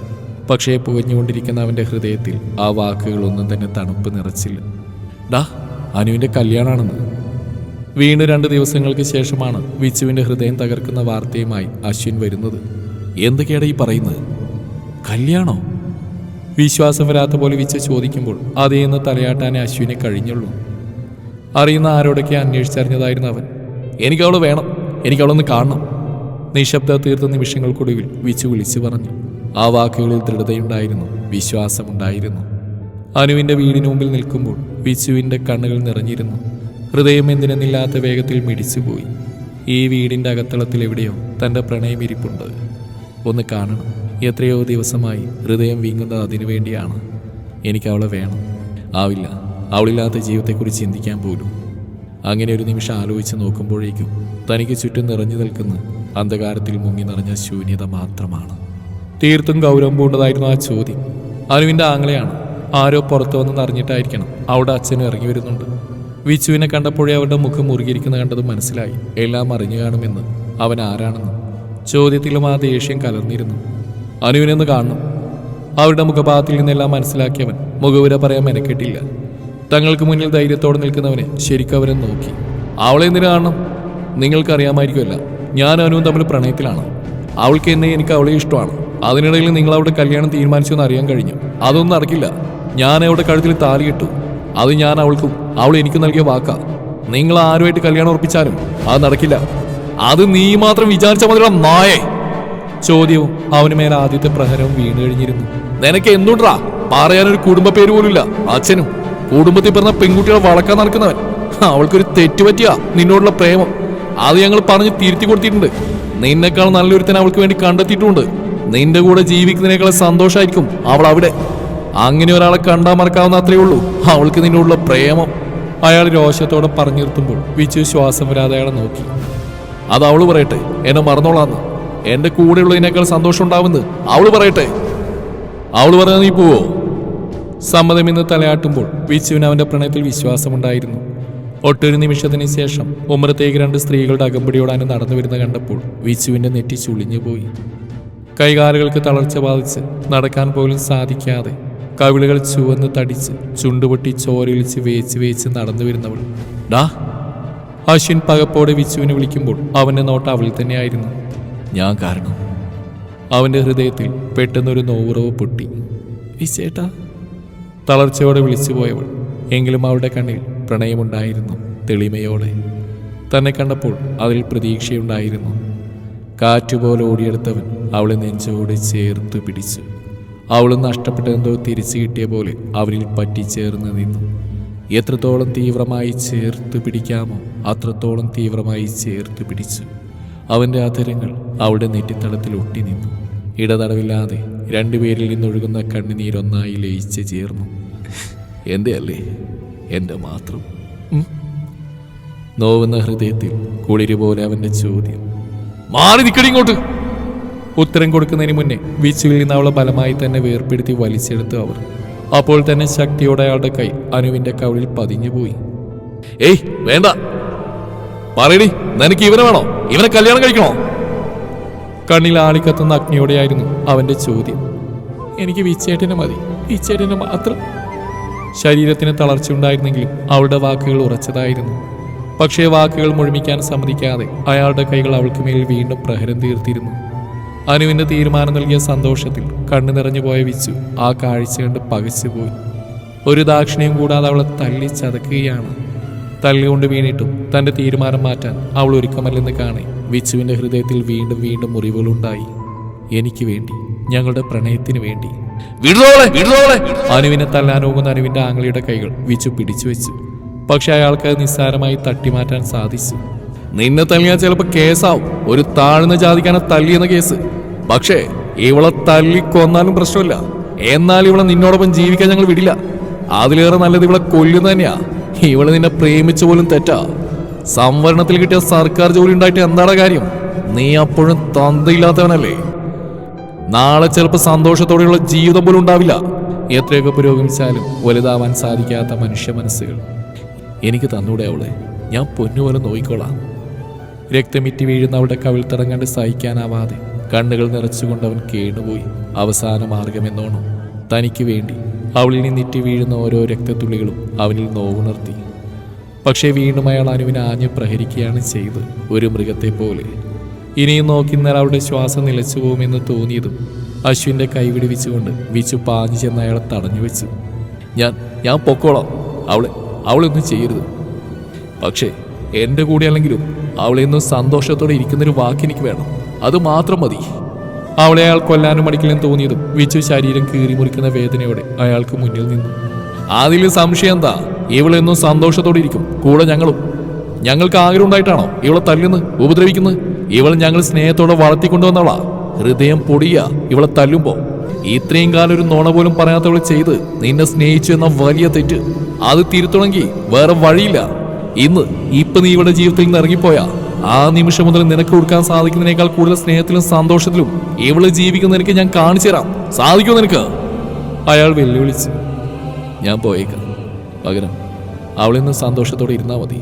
പക്ഷേ പുകഞ്ഞുകൊണ്ടിരിക്കുന്ന അവൻ്റെ ഹൃദയത്തിൽ ആ വാക്കുകളൊന്നും തന്നെ തണുപ്പ് നിറച്ചില്ല. ഡാ, അനുവിൻ്റെ കല്യാണമാണെന്ന്. വീണ്ടും 2 ദിവസങ്ങൾക്ക് ശേഷമാണ് വിച്ചുവിൻ്റെ ഹൃദയം തകർക്കുന്ന വാർത്തയുമായി അശ്വിൻ വരുന്നത്. എന്തൊക്കെയാണ് ഈ പറയുന്നത്? കല്യാണോ? വിശ്വാസം വരാത്ത പോലെ വിച്ച് ചോദിക്കുമ്പോൾ അതേന്ന് തലയാട്ടാനേ അശ്വിനെ കഴിഞ്ഞുള്ളൂ. അറിയുന്ന ആരോടൊക്കെ അന്വേഷിച്ചറിഞ്ഞതായിരുന്നു അവൻ. എനിക്കവളെ വേണം, എനിക്കവളൊന്ന് കാണണം. നിശബ്ദ തീർത്ത നിമിഷങ്ങൾക്കൊടുവിൽ വിച്ചു വിളിച്ചു പറഞ്ഞു. ആ വാക്കുകളിൽ ദൃഢതയുണ്ടായിരുന്നു, വിശ്വാസമുണ്ടായിരുന്നു. അനുവിൻ്റെ വീടിന് മുമ്പിൽ നിൽക്കുമ്പോൾ വിച്ചുവിൻ്റെ കണ്ണുകൾ നിറഞ്ഞിരുന്നു. ഹൃദയം എന്തിനെന്നില്ലാത്ത വേഗത്തിൽ മിടിച്ചുപോയി. ഈ വീടിൻ്റെ അകത്തളത്തിൽ എവിടെയോ തൻ്റെ പ്രണയം ഇരിപ്പുണ്ട്. ഒന്ന് കാണണം. എത്രയോ ദിവസമായി ഹൃദയം വീങ്ങുന്നത് അതിനു വേണ്ടിയാണ്. എനിക്കവളെ വേണം. ആവില്ല അവളില്ലാത്ത ജീവിതത്തെക്കുറിച്ച് ചിന്തിക്കാൻ പോലും. അങ്ങനെ ഒരു നിമിഷം ആലോചിച്ച് നോക്കുമ്പോഴേക്കും തനിക്ക് ചുറ്റും നിറഞ്ഞു നിൽക്കുന്ന അന്ധകാരത്തിൽ മുങ്ങി നിറഞ്ഞ ശൂന്യത മാത്രമാണ്. തീർത്തും ഗൗരവം പൂണ്ടതായിരുന്നു ആ ചോദ്യം. അനുവിൻ്റെ ആങ്ങളെയാണ്. ആരോ പുറത്തു വന്നെന്ന് അറിഞ്ഞിട്ടായിരിക്കണം അവിടെ അച്ഛനും ഇറങ്ങി വരുന്നുണ്ട്. വിച്ചുവിനെ കണ്ടപ്പോഴേ അവരുടെ മുഖം മുറുകിയിരിക്കുന്ന കണ്ടത് മനസ്സിലായി. എല്ലാം അറിഞ്ഞു കാണുമെന്ന്. അവൻ ആരാണെന്ന് ചോദ്യത്തിലും ആ ദേഷ്യം കലർന്നിരുന്നു. അനുവിനെന്ന് കാണണം. അവരുടെ മുഖഭാവത്തിൽ നിന്നെല്ലാം മനസ്സിലാക്കിയവൻ മുഖവുര പറയാൻ മെനക്കെട്ടില്ല. തങ്ങൾക്ക് മുന്നിൽ ധൈര്യത്തോടെ നിൽക്കുന്നവനെ ശരിക്കും അവരെ നോക്കി. അവളെ എന്തിനു കാണണം? നിങ്ങൾക്കറിയാമായിരിക്കുമല്ല, ഞാൻ അനുവും തമ്മിൽ പ്രണയത്തിലാണ്. അവൾക്ക് എന്നെ എനിക്ക് അവളെ ഇഷ്ടമാണ്. അതിനിടയിൽ നിങ്ങൾ അവിടെ കല്യാണം തീരുമാനിച്ചെന്ന് അറിയാൻ കഴിഞ്ഞു. അതൊന്നും നടക്കില്ല. ഞാൻ അവളുടെ കഴുത്തിൽ താലി ഇട്ടു. അത് ഞാൻ അവൾക്കും അവൾ എനിക്ക് നൽകിയ വാക്കാ. നിങ്ങൾ ആരുമായിട്ട് കല്യാണം ഉറപ്പിച്ചാലും അത് നടക്കില്ല. അത് നീ മാത്രം വിചാരിച്ച മതിയുള്ള നായേ. ചോദ്യവും അവന് മേലെ ആദ്യത്തെ പ്രഹരവും വീണു കഴിഞ്ഞിരുന്നു. നിനക്ക് എന്തുണ്ടാ പറയാനൊരു കുടുംബ പേര് പോലുമില്ല. അച്ഛനും കുടുംബത്തിൽ പറഞ്ഞ പെൺകുട്ടികളെ വളക്കാൻ നടക്കുന്നവൻ. അവൾക്കൊരു തെറ്റുപറ്റിയാ നിന്നോടുള്ള പ്രേമം. അത് ഞങ്ങൾ പറഞ്ഞ് തിരുത്തി കൊടുത്തിട്ടുണ്ട്. നിന്നെക്കാൾ നല്ലൊരുത്തനെ അവൾക്ക് വേണ്ടി കണ്ടെത്തിയിട്ടുണ്ട്. നിന്റെ കൂടെ ജീവിക്കുന്നതിനേക്കാൾ സന്തോഷമായിരിക്കും അവൾ അവിടെ. അങ്ങനെ ഒരാളെ കണ്ടാൽ മറക്കാവുന്ന അത്രയേ ഉള്ളൂ അവൾക്ക് നിന്നോടുള്ള പ്രേമം. അയാൾ രോഷത്തോടെ പറഞ്ഞു നിർത്തുമ്പോൾ വിച്ചു ശ്വാസം വരാതെ അയാളെ നോക്കി. അത് അവള് പറയട്ടെ, എന്നെ മറന്നോളാന്ന്. എന്റെ കൂടെയുള്ളതിനേക്കാൾ സന്തോഷം ഉണ്ടാവുന്നത് അവള് പറയട്ടെ. അവള് പറയാൻ നീ പോവോ? സമ്മതമെന്ന് തലയാട്ടുമ്പോൾ വിച്ചുവിന് അവന്റെ പ്രണയത്തിൽ വിശ്വാസമുണ്ടായിരുന്നു. ഒട്ടൊരു നിമിഷത്തിന് ശേഷം ഉമ്മറത്തേക്ക് 2 സ്ത്രീകളുടെ അകമ്പടിയോടാണ് നടന്നു വരുന്ന കണ്ടപ്പോൾ വിച്ചുവിന്റെ നെറ്റി ചുളിഞ്ഞുപോയി. കൈകാലുകൾക്ക് തളർച്ച ബാധിച്ച് നടക്കാൻ പോലും സാധിക്കാതെ കവിളുകൾ ചുവന്ന് തടിച്ച് ചുണ്ടുപൊട്ടി ചോരൊലിച്ച് വേച്ച് നടന്നു വരുന്നവൾ. ഡാ! അശ്വിൻ പകപ്പോടെ വിച്ചുവിനെ വിളിക്കുമ്പോൾ അവൻ്റെ നോട്ട് അവൾ തന്നെയായിരുന്നു. ഞാൻ കാരണം. അവൻ്റെ ഹൃദയത്തിൽ പെട്ടെന്നൊരു നോവുറവ് പൊട്ടി. വിച്ചേട്ടാ! തളർച്ചയോടെ വിളിച്ചു പോയവൾ. എങ്കിലും അവളുടെ കണ്ണിൽ പ്രണയമുണ്ടായിരുന്നു, തെളിമയോടെ. തന്നെ കണ്ടപ്പോൾ അതിൽ പ്രതീക്ഷയുണ്ടായിരുന്നു. കാറ്റുപോലെ ഓടിയെടുത്തവൻ അവളെ നെഞ്ചോട് ചേർത്ത് പിടിച്ചു. അവളും നഷ്ടപ്പെട്ടെന്തോ തിരിച്ചു കിട്ടിയ പോലെ അവരിൽ പറ്റിച്ചേർന്ന് നിന്നു. എത്രത്തോളം തീവ്രമായി ചേർത്ത് പിടിക്കാമോ അത്രത്തോളം തീവ്രമായി ചേർത്ത് പിടിച്ചു. അവൻ്റെ അധരങ്ങൾ അവളുടെ നെറ്റിത്തടത്തിൽ ഒട്ടി നിന്നു. ഇടതടവില്ലാതെ രണ്ടുപേരിൽ നിന്നൊഴുകുന്ന കണ്ണുനീരൊന്നായി ലയിച്ച് ചേർന്നു. എൻ്റെ അല്ലേ, എൻ്റെ മാത്രം. നോവുന്ന ഹൃദയത്തിൽ കുളിരുപോലെ അവൻ്റെ ചോദ്യം. മാറി നിൽക്കടി ഇങ്ങോട്ട്! ഉത്തരം കൊടുക്കുന്നതിന് മുന്നേ വിച്ചുവിൽ നിന്ന് അവളെ ബലമായി തന്നെ വേർപ്പെടുത്തി വലിച്ചെടുത്തു അവർ. അപ്പോൾ തന്നെ ശക്തിയോടെ അയാളുടെ കൈ അനുവിന്റെ കവിളിൽ പതിഞ്ഞുപോയി. ഏയ് വേണ്ട, പറയടി, നിനക്ക് ഇവനെ വേണോ? ഇവനെ കല്യാണം കഴിക്കണോ? കണ്ണിൽ ആളിക്കത്തുന്ന അഗ്നിയോടെയായിരുന്നു അവന്റെ ചോദ്യം. എനിക്ക് വിച്ചേട്ടനെ മതി, വിച്ചേട്ടനെ മാത്രം. ശരീരത്തിന് തളർച്ചയുണ്ടായിരുന്നെങ്കിലും അവളുടെ വാക്കുകൾ ഉറച്ചതായിരുന്നു. പക്ഷേ വാക്കുകൾ മുഴുമിക്കാൻ സമ്മതിക്കാതെ അയാളുടെ കൈകൾ അവൾക്ക് മേൽ വീണ്ടും പ്രഹരം തീർത്തിരുന്നു. അനുവിന്റെ തീരുമാനം നൽകിയ സന്തോഷത്തിൽ കണ്ണു നിറഞ്ഞു പോയ വിച്ചു ആ കാഴ്ച കണ്ട് പകച്ചുപോയി. ഒരു ദാക്ഷിണ്യം കൂടാതെ അവളെ തല്ലി ചതക്കുകയാണ്. തല്ലുകൊണ്ട് വീണിട്ടും തന്റെ തീരുമാനം മാറ്റാൻ അവൾ ഒരുക്കമല്ലെന്ന് കാണെ വിച്ചുവിന്റെ ഹൃദയത്തിൽ വീണ്ടും വീണ്ടും മുറിവുകളുണ്ടായി. എനിക്ക് വേണ്ടി, ഞങ്ങളുടെ പ്രണയത്തിന് വേണ്ടി. അനുവിനെ തല്ലാനോകുന്ന അനുവിന്റെ ആംഗ്ലിയുടെ കൈകൾ വിച്ചു പിടിച്ചു വെച്ചു. പക്ഷെ അയാൾക്ക് നിസ്സാരമായി തട്ടിമാറ്റാൻ സാധിച്ചു. നിന്നെ തല്ലിയാൽ ചിലപ്പോൾ കേസാവും, ഒരു താഴ്ന്ന ജാതിക്കാനെ തല്ലിയെന്ന കേസ്. പക്ഷേ ഇവളെ തല്ലി കൊന്നാലും പ്രശ്നമില്ല. എന്നാൽ ഇവളെ നിന്നോടൊപ്പം ജീവിക്കാൻ ഞങ്ങൾ വിടില്ല. അതിലേറെ നല്ലത് ഇവളെ കൊല്ലുന്ന തന്നെയാ. ഇവളെ നിന്നെ പ്രേമിച്ച പോലും തെറ്റാ. സംവരണത്തിൽ കിട്ടിയ സർക്കാർ ജോലി ഉണ്ടായിട്ട് എന്താണ് കാര്യം? നീ അപ്പോഴും തന്തയില്ലാത്തവനല്ലേ. നാളെ ചിലപ്പോൾ സന്തോഷത്തോടെയുള്ള ജീവിതം പോലും ഉണ്ടാവില്ല. എത്രയൊക്കെ പുരോഗമിച്ചാലും വലുതാവാൻ സാധിക്കാത്ത മനുഷ്യ മനസ്സുകൾ. എനിക്ക് തന്നൂടെ അവളെ, ഞാൻ പൊന്നുപോലെ നോയിക്കോളാം. രക്തമിറ്റി വീഴുന്ന അവളുടെ കവിൾത്തടം കണ്ട് സഹിക്കാനാവാതെ കണ്ണുകൾ നിറച്ചുകൊണ്ടവൻ കേണുപോയി. അവസാന മാർഗമെന്നോണം തനിക്ക് വേണ്ടി അവളിൽ നിന്നിറ്റി വീഴുന്ന ഓരോ രക്തത്തുള്ളികളും അവനിൽ നോവുണർത്തി. പക്ഷേ വീണ്ടും അയാൾ അനുവിനെ ആഞ്ഞു പ്രഹരിക്കുകയാണ് ചെയ്ത്, ഒരു മൃഗത്തെ പോലെ. ഇനിയും നോക്കിന്നാൽ അവളുടെ ശ്വാസം നിലച്ചു പോകുമെന്ന് തോന്നിയതും അശ്വിൻ്റെ കൈവിടിവിച്ചുകൊണ്ട് വിച്ചു പാഞ്ഞു ചെന്ന് അയാളെ തടഞ്ഞു വെച്ചു. ഞാൻ പൊക്കോളാം, അവളൊന്നും ചെയ്യരുത്. പക്ഷേ എൻ്റെ കൂടെ അല്ലെങ്കിലും അവളെന്നും സന്തോഷത്തോടെ ഇരിക്കുന്നൊരു വാക്കെനിക്ക് വേണം, അത് മാത്രം മതി. അവളെ അയാൾ കൊല്ലാനും മടിക്കലും തോന്നിയതും വിച്ചു ശരീരം കീറിമുറിക്കുന്ന വേദനയോടെ അയാൾക്ക് മുന്നിൽ നിന്നു. അതിൽ സംശയം എന്താ? ഇവളെന്നും സന്തോഷത്തോടെ ഇരിക്കും, കൂടെ ഞങ്ങളും. ഞങ്ങൾക്ക് ആഗ്രഹം ഉണ്ടായിട്ടാണോ ഇവളെ തല്ലുന്നത്, ഉപദ്രവിക്കുന്നത്? ഇവൾ ഞങ്ങൾ സ്നേഹത്തോടെ വളർത്തിക്കൊണ്ടുവന്നവളാ. ഹൃദയം പൊടിയാ ഇവളെ തല്ലുമ്പോ. ഇത്രയും കാലം ഒരു നുണ പോലും പറയാത്തവൾ ചെയ്ത് നിന്നെ സ്നേഹിച്ചു എന്ന വലിയ തെറ്റ്. അത് തിരുത്തണമെങ്കിൽ വേറെ വഴിയില്ല. ഇപ്പൊ നീ ഇവിടെ ജീവിതത്തിൽ നിന്ന് ഇറങ്ങിപ്പോയാ ആ നിമിഷം മുതൽ നിനക്ക് കൊടുക്കാൻ സാധിക്കുന്നതിനേക്കാൾ കൂടുതൽ സ്നേഹത്തിലും സന്തോഷത്തിലും ഇവള് ജീവിക്കുന്ന എനിക്ക് ഞാൻ കാണിച്ചു തരാം. സാധിക്കുമോ നിനക്ക്? അയാൾ വെല്ലുവിളിച്ചു. ഞാൻ പോയേക്കാം. പകരം അവളിന്ന് സന്തോഷത്തോടെ ഇരുന്നാ മതി.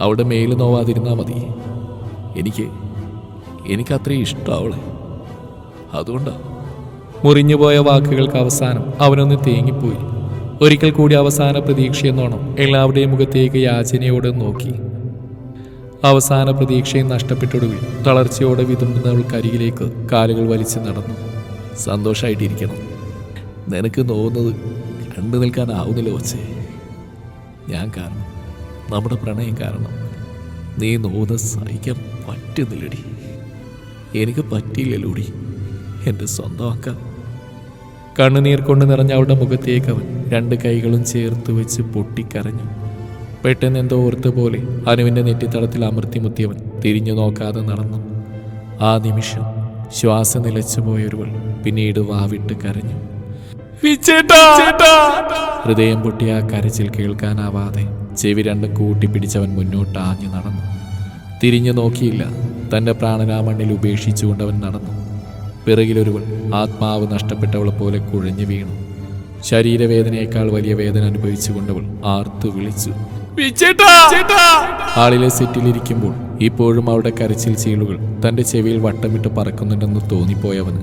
അവളുടെ മേല് നോവാതിരുന്നാ മതി. എനിക്ക് അത്രയും ഇഷ്ടം അവളെ. അതുകൊണ്ടാ. മുറിഞ്ഞുപോയ വാക്കുകൾക്ക് അവസാനം അവനൊന്ന് തേങ്ങിപ്പോയി. ഒരിക്കൽ കൂടി അവസാന പ്രതീക്ഷയെന്നോണം എല്ലാവരുടെയും മുഖത്തേക്ക് യാചനയോടെ നോക്കി. അവസാന പ്രതീക്ഷയും നഷ്ടപ്പെട്ടൊടുവിൽ തളർച്ചയോടെ വിതുമ്പുന്നവൾക്കരികിലേക്ക് കാലുകൾ വലിച്ചു നടന്നു. സന്തോഷമായിട്ടിരിക്കണം. നിനക്ക് നോവുന്നത് കണ്ടു നിൽക്കാനാവുന്നില്ല വച്ചേ. ഞാൻ കാരണം, നമ്മുടെ പ്രണയം കാരണം നീ നോവുന്നത് സഹിക്കാൻ പറ്റുന്നില്ലടി. എനിക്ക് പറ്റിയില്ലല്ലോടി എൻ്റെ സ്വന്തമാക്കാൻ. കണ്ണുനീർ കൊണ്ട് നിറഞ്ഞ അവളുടെ മുഖത്തേക്ക് അവൻ രണ്ട് കൈകളും ചേർത്ത് വെച്ച് പൊട്ടിക്കരഞ്ഞു. പെട്ടെന്ന് എന്തോ ഓർത്ത പോലെ അനുവിൻ്റെ നെറ്റിത്തടത്തിൽ അമർത്തിമുത്തിയവൻ തിരിഞ്ഞു നോക്കാതെ നടന്നു. ആ നിമിഷം ശ്വാസം നിലച്ചുപോയൊരുവൾ പിന്നീട് വാവിട്ട് കരഞ്ഞു. ഹൃദയം പൊട്ടിയ ആ കരച്ചിൽ കേൾക്കാനാവാതെ ചെവി രണ്ടും കൂട്ടിപ്പിടിച്ചവൻ മുന്നോട്ട് ആഞ്ഞു നടന്നു. തിരിഞ്ഞു നോക്കിയില്ല. തൻ്റെ പ്രാണനാ മണ്ണിൽ ഉപേക്ഷിച്ചുകൊണ്ടവൻ നടന്നു. പിറകിലൊരുവൾ ആത്മാവ് നഷ്ടപ്പെട്ടവളെ പോലെ കുഴഞ്ഞു വീണു. ശരീരവേദനയേക്കാൾ വലിയ വേദന അനുഭവിച്ചുകൊണ്ടവൾ ആർത്തു വിളിച്ചു. ഹാളിലെ സെറ്റിലിരിക്കുമ്പോൾ ഇപ്പോഴും അവളുടെ കരച്ചിൽ ചീളുകൾ തൻ്റെ ചെവിയിൽ വട്ടമിട്ട് പറക്കുന്നുണ്ടെന്ന് തോന്നിപ്പോയവന്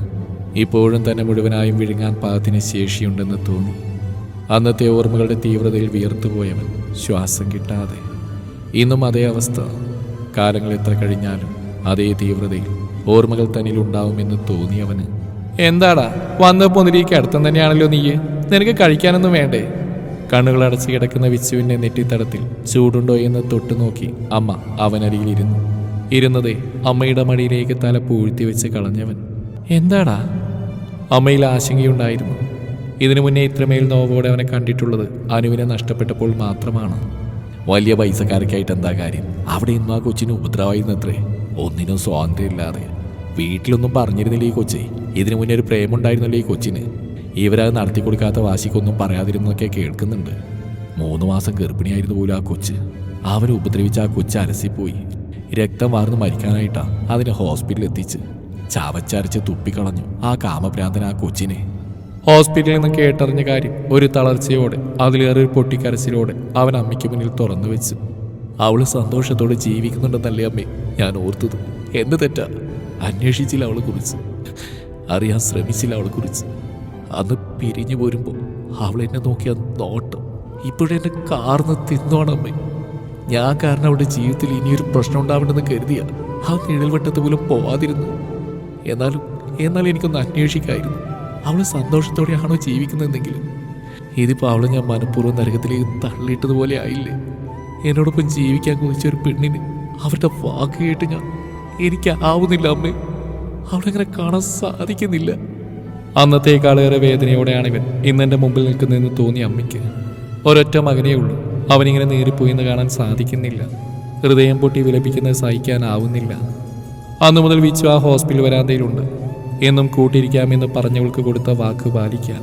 ഇപ്പോഴും തന്നെ മുഴുവനായും വിഴുങ്ങാൻ പാകത്തിന് ശേഷിയുണ്ടെന്ന് തോന്നി. അന്നത്തെ ഓർമ്മകളുടെ തീവ്രതയിൽ വിയർത്തുപോയവൻ ശ്വാസം കിട്ടാതെ. ഇന്നും അതേ അവസ്ഥ. കാലങ്ങൾ എത്ര കഴിഞ്ഞാലും അതേ തീവ്രതയിൽ ഓർമ്മകൾ തന്നിൽ ഉണ്ടാവുമെന്ന് തോന്നിയവന്. എന്താടാ വന്നപ്പോൾ നിരീക്ക് അടുത്തം തന്നെയാണല്ലോ നീ, നിനക്ക് കഴിക്കാനൊന്നും വേണ്ടേ? കണ്ണുകൾ അടച്ചു കിടക്കുന്ന വിച്ചുവിൻ്റെ നെറ്റിത്തടത്തിൽ ചൂടുണ്ടോ എന്ന് തൊട്ടു നോക്കി അമ്മ അവനരികിലിരുന്നു. ഇരുന്നതേ അമ്മയുടെ മടിയിലേക്ക് തല പൂഴ്ത്തി വെച്ച് കളഞ്ഞവൻ. എന്താടാ? അമ്മയിൽ ആശങ്കയുണ്ടായിരുന്നു. ഇതിനു മുന്നേ ഇത്രമേൽ നോവോടെ അവനെ കണ്ടിട്ടുള്ളത് അനുവിനെ നഷ്ടപ്പെട്ടപ്പോൾ മാത്രമാണ്. വലിയ പൈസക്കാരൊക്കെയായിട്ട് എന്താ കാര്യം? അവിടെ ഇന്നും ആ കൊച്ചിന് ഉപദ്രവമായിരുന്നത്രേ. ഒന്നിനും സ്വാതന്ത്ര്യമില്ലാതെ. വീട്ടിലൊന്നും പറഞ്ഞിരുന്നില്ല ഈ കൊച്ചി. ഇതിനു മുന്നേ ഒരു പ്രേമുണ്ടായിരുന്നല്ലോ ഈ കൊച്ചിന്. ഇവരത് നടത്തി കൊടുക്കാത്ത വാശിക്കൊന്നും പറയാതിരുന്നൊക്കെ കേൾക്കുന്നുണ്ട്. 3 മാസം ഗർഭിണിയായിരുന്നു പോലും ആ കൊച്ച്. അവനെ ഉപദ്രവിച്ച ആ കൊച്ച് അലസിപ്പോയി. രക്തം വാർന്ന് മരിക്കാനായിട്ടാ അതിനെ ഹോസ്പിറ്റലിൽ എത്തിച്ച് ചവച്ചരച്ച് തുപ്പിക്കളഞ്ഞു ആ കാമഭ്രാന്തൻ ആ കൊച്ചിനെ. ഹോസ്പിറ്റലിൽ നിന്ന് കേട്ടറിഞ്ഞ കാര്യം ഒരു തളർച്ചയോടെ അതിലേറെ പൊട്ടിക്കരച്ചിലോടെ അവൻ അമ്മയ്ക്ക് മുന്നിൽ തുറന്നു വെച്ചു. അവള് സന്തോഷത്തോടെ ജീവിക്കുന്നുണ്ടെന്നല്ലേ അമ്മേ ഞാൻ ഓർത്തത്. എന്ത് തെറ്റാ? അന്വേഷിച്ചില്ല അവളെ കുറിച്ച്, അറിയാൻ ശ്രമിച്ചില്ല അവളെ കുറിച്ച്. അന്ന് പിരിഞ്ഞു പോരുമ്പോൾ അവളെന്നെ നോക്കിയ നോട്ടം ഇപ്പോഴെന്നെ കാർന്ന് തിന്നോണമ്മേ. ഞാൻ കാരണം അവളുടെ ജീവിതത്തിൽ ഇനിയൊരു പ്രശ്നം ഉണ്ടാവണമെന്ന് കരുതിയ ആ നിഴൽവട്ടത്ത് പോലും പോവാതിരുന്നു. എന്നാലും എനിക്കൊന്ന് അന്വേഷിക്കായിരുന്നു, അവൾ സന്തോഷത്തോടെയാണോ ജീവിക്കുന്നതെങ്കിലും. ഇതിപ്പോൾ അവളെ ഞാൻ മനഃപൂർവ്വം നരകത്തിലേക്ക് തള്ളിയിട്ടതുപോലെ ആയില്ലേ? എന്നോടൊപ്പം ജീവിക്കാൻ കുതിച്ച ഒരു പെണ്ണിന് അവരുടെ വാക്ക് കേട്ട് എനിക്കാവുന്നില്ല അമ്മേ. അവളെങ്ങനെ കാണാൻ സാധിക്കുന്നില്ല. അന്നത്തേക്കാളേറെ വേദനയോടെയാണ് ഇവൻ ഇന്നെൻ്റെ മുമ്പിൽ നിൽക്കുന്നതെന്ന് തോന്നിയ അമ്മയ്ക്ക്. ഒരൊറ്റ മകനേ ഉള്ളൂ. അവനിങ്ങനെ നേറിപ്പോയിന്ന് കാണാൻ സാധിക്കുന്നില്ല. ഹൃദയം പൊട്ടി വിലപിക്കുന്നത് സഹിക്കാനാവുന്നില്ല. അന്നു മുതൽ വിച്ചു ആ ഹോസ്പിറ്റൽ വരാന്തയിലുണ്ട്. എന്നും കൂട്ടിയിരിക്കാമെന്ന് പറഞ്ഞവൾക്ക് കൊടുത്ത വാക്ക് പാലിക്കാൻ.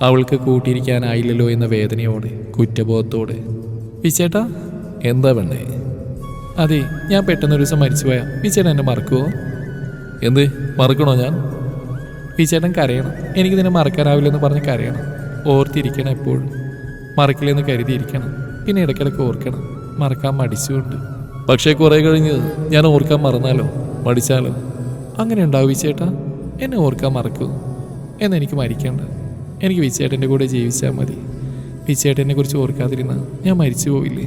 അവൾക്ക് കൂട്ടിയിരിക്കാനായില്ലല്ലോ എന്ന വേദനയോടെ, കുറ്റബോധത്തോടെ. വിച്ചേട്ടാ, എന്താ വേണ്ടേ? അതെ, ഞാൻ പെട്ടെന്നൊരു ദിവസം മരിച്ചുപോയാ വിച്ചേട്ടൻ എന്നെ മറക്കുമോ? എന്ത് മറക്കണോ ഞാൻ? വിച്ചേട്ടൻ കരയണം. എനിക്കിതിനെ മറക്കാനാവില്ലെന്ന് പറഞ്ഞ് കരയണം. ഓർത്തിരിക്കണം, എപ്പോഴും മറക്കില്ലെന്ന് കരുതിയിരിക്കണം. പിന്നെ ഇടയ്ക്കിടയ്ക്ക് ഓർക്കണം. മറക്കാൻ മടിച്ചുകൊണ്ട്. പക്ഷേ കുറേ കഴിഞ്ഞ് ഞാൻ ഓർക്കാൻ മറന്നാലോ, മടിച്ചാലോ? അങ്ങനെ ഉണ്ടാവും വിച്ചേട്ടാ? എന്നെ ഓർക്കാൻ മറക്കും എന്നെനിക്ക് മരിക്കേണ്ട. എനിക്ക് വിച്ചേട്ടൻ്റെ കൂടെ ജീവിച്ചാൽ മതി. വിച്ചേട്ടനെ കുറിച്ച് ഓർക്കാതിരുന്നാൽ ഞാൻ മരിച്ചു പോവില്ലേ?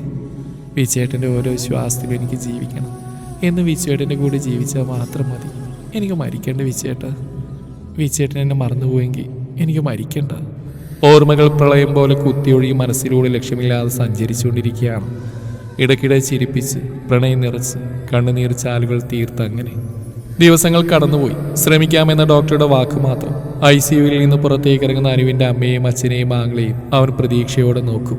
വിച്ചേട്ടൻ്റെ ഓരോ ശ്വാസത്തിലും എനിക്ക് ജീവിക്കണം. എന്ന് വിച്ചേട്ടൻ്റെ കൂടെ ജീവിച്ചാൽ മാത്രം മതി. എനിക്ക് മരിക്കേണ്ട വിച്ചേട്ടാ. വിച്ചേട്ടൻ എന്നെ മറന്നുപോയെങ്കിൽ എനിക്ക് മരിക്കണ്ട. ഓർമ്മകൾ പ്രളയം പോലെ കുത്തിയൊഴുകി മനസ്സിലൂടെ ലക്ഷ്യമില്ലാതെ സഞ്ചരിച്ചുകൊണ്ടിരിക്കുകയാണ്. ഇടയ്ക്കിടെ ചിരിപ്പിച്ച്, പ്രണയം നിറച്ച്, കണ്ണുനീർ ചാലുകൾ തീർത്തങ്ങനെ ദിവസങ്ങൾ കടന്നുപോയി. ശ്രമിക്കാമെന്ന ഡോക്ടറുടെ വാക്ക് മാത്രം. ICUവിൽ നിന്ന് പുറത്തേക്ക് ഇറങ്ങുന്ന അനുവിൻ്റെ അമ്മയെയും അച്ഛനെയും ആങ്ങളെയും അവൻ പ്രതീക്ഷയോടെ നോക്കും.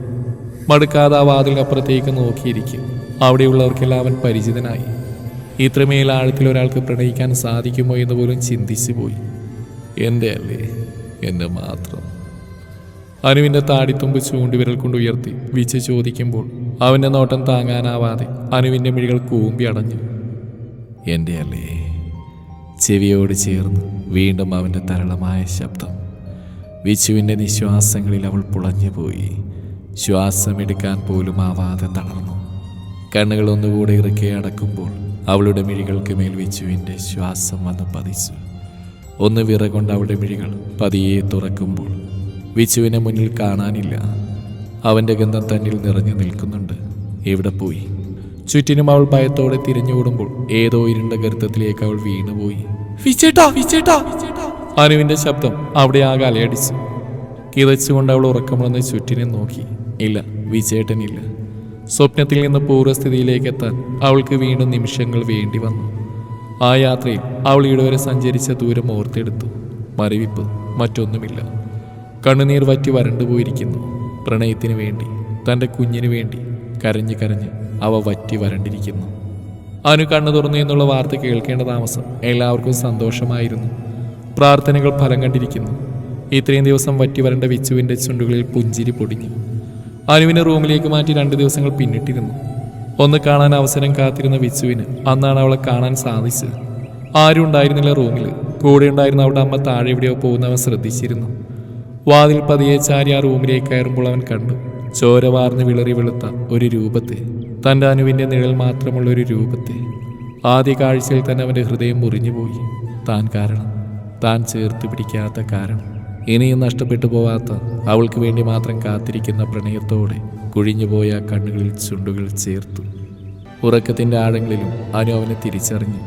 മടുക്കാതെ ആ വാതിലിനപ്പുറത്തേക്ക് നോക്കിയിരിക്കും. അവിടെയുള്ളവർക്കെല്ലാം അവൻ പരിചിതനായി. ഇത്രമേൽ ആഴത്തിൽ ഒരാൾക്ക് പ്രണയിക്കാൻ സാധിക്കുമോ എന്ന് പോലും ചിന്തിച്ചു പോയി. എൻ്റെ അല്ലേ, എൻ്റെ മാത്രം. അനുവിൻ്റെ താടിത്തുമ്പ് ചൂണ്ടുവിരൽ കൊണ്ട് ഉയർത്തി വിച്ച് ചോദിക്കുമ്പോൾ അവൻ്റെ നോട്ടം താങ്ങാനാവാതെ അനുവിൻ്റെ മിഴികൾ കൂമ്പി അടഞ്ഞു. എൻ്റെ അല്ലേ? ചെവിയോട് ചേർന്ന് വീണ്ടും അവൻ്റെ തരളമായ ശബ്ദം. വിച്ചുവിൻ്റെ നിശ്വാസങ്ങളിൽ അവൾ പുളഞ്ഞുപോയി. ശ്വാസമെടുക്കാൻ പോലും ആവാതെ തളർന്നു. കണ്ണുകൾ ഒന്നുകൂടെ ഇറുക്കെ അടക്കുമ്പോൾ അവളുടെ മിഴികൾക്ക് മേൽ വിച്ചുവിൻ്റെ ശ്വാസം വന്ന് പതിച്ചു. ഒന്ന് വിറകൊണ്ട് അവളുടെ മിഴികൾ പതിയെ തുറക്കുമ്പോൾ വിച്ചുവിനെ മുന്നിൽ കാണാനില്ല. അവൻ്റെ ഗന്ധം തന്നിൽ നിറഞ്ഞു നിൽക്കുന്നുണ്ട്. എവിടെ പോയി? ചുറ്റിനും അവൾ ഭയത്തോടെ തിരിഞ്ഞോടുമ്പോൾ ഏതോ ഇരുണ്ട ഗർത്തത്തിലേക്ക് അവൾ വീണുപോയി. അനുവിൻ്റെ ശബ്ദം അവിടെ ആകെ അലയടിച്ചു. കിതച്ചുകൊണ്ട് അവൾ ഉറക്കമുളന്ന് ചുറ്റിനെ നോക്കി. ഇല്ല, വിജയേട്ടനില്ല. സ്വപ്നത്തിൽ നിന്ന് പൂർവ്വസ്ഥിതിയിലേക്ക് എത്താൻ അവൾക്ക് വീണ്ടും നിമിഷങ്ങൾ വേണ്ടി വന്നു. ആ യാത്രയിൽ അവൾ ഇതുവരെ സഞ്ചരിച്ച ദൂരം ഓർത്തെടുത്തു. മരവിപ്പ്, മറ്റൊന്നുമില്ല. കണ്ണുനീർ വറ്റി വരണ്ടുപോയിരിക്കുന്നു. പ്രണയത്തിന് വേണ്ടി, തൻ്റെ കുഞ്ഞിന് വേണ്ടി കരഞ്ഞ് കരഞ്ഞ് അവ വറ്റി വരണ്ടിരിക്കുന്നു. അനു കണ്ണു തുറന്നു എന്നുള്ള വാർത്ത കേൾക്കേണ്ട താമസം എല്ലാവർക്കും സന്തോഷമായിരുന്നു. പ്രാർത്ഥനകൾ ഫലം കണ്ടിരിക്കുന്നു. ഇത്രയും ദിവസം വറ്റി വരണ്ട വിച്ചുവിൻ്റെ ചുണ്ടുകളിൽ പുഞ്ചിരി പൊടിഞ്ഞു. അനുവിനെ റൂമിലേക്ക് മാറ്റി 2 ദിവസങ്ങൾ പിന്നിട്ടിരുന്നു. ഒന്ന് കാണാൻ അവസരം കാത്തിരുന്ന വിച്ചുവിന് അന്നാണ് അവളെ കാണാൻ സാധിച്ചത്. ആരും ഉണ്ടായിരുന്നില്ല റൂമിൽ. കൂടെ ഉണ്ടായിരുന്ന അവളുടെ അമ്മ താഴെ എവിടെയോ പോകുന്നവൻ ശ്രദ്ധിച്ചിരുന്നു. വാതിൽ പതിയെ ചാരി ആ റൂമിലേക്ക് കയറുമ്പോൾ അവൻ കണ്ടു ചോര വാർന്ന് വിളറി വെളുത്ത ഒരു രൂപത്തെ, തൻ്റെ അനുവിൻ്റെ നിഴൽ മാത്രമുള്ള ഒരു രൂപത്തെ. ആദ്യ കാഴ്ചയിൽ തന്നെ അവൻ്റെ ഹൃദയം മുറിഞ്ഞുപോയി. താൻ കാരണം താൻ ചേർത്ത് പിടിക്കാത്ത കാരണം, ഇനിയും നഷ്ടപ്പെട്ടു പോവാത്ത അവൾക്ക് വേണ്ടി മാത്രം കാത്തിരിക്കുന്ന പ്രണയത്തോടെ കുഴിഞ്ഞുപോയ കണ്ണുകളിൽ ചുണ്ടുകൾ ചേർത്തു. ഉറക്കത്തിൻ്റെ ആഴങ്ങളിലും അനു അവനെ തിരിച്ചറിഞ്ഞു.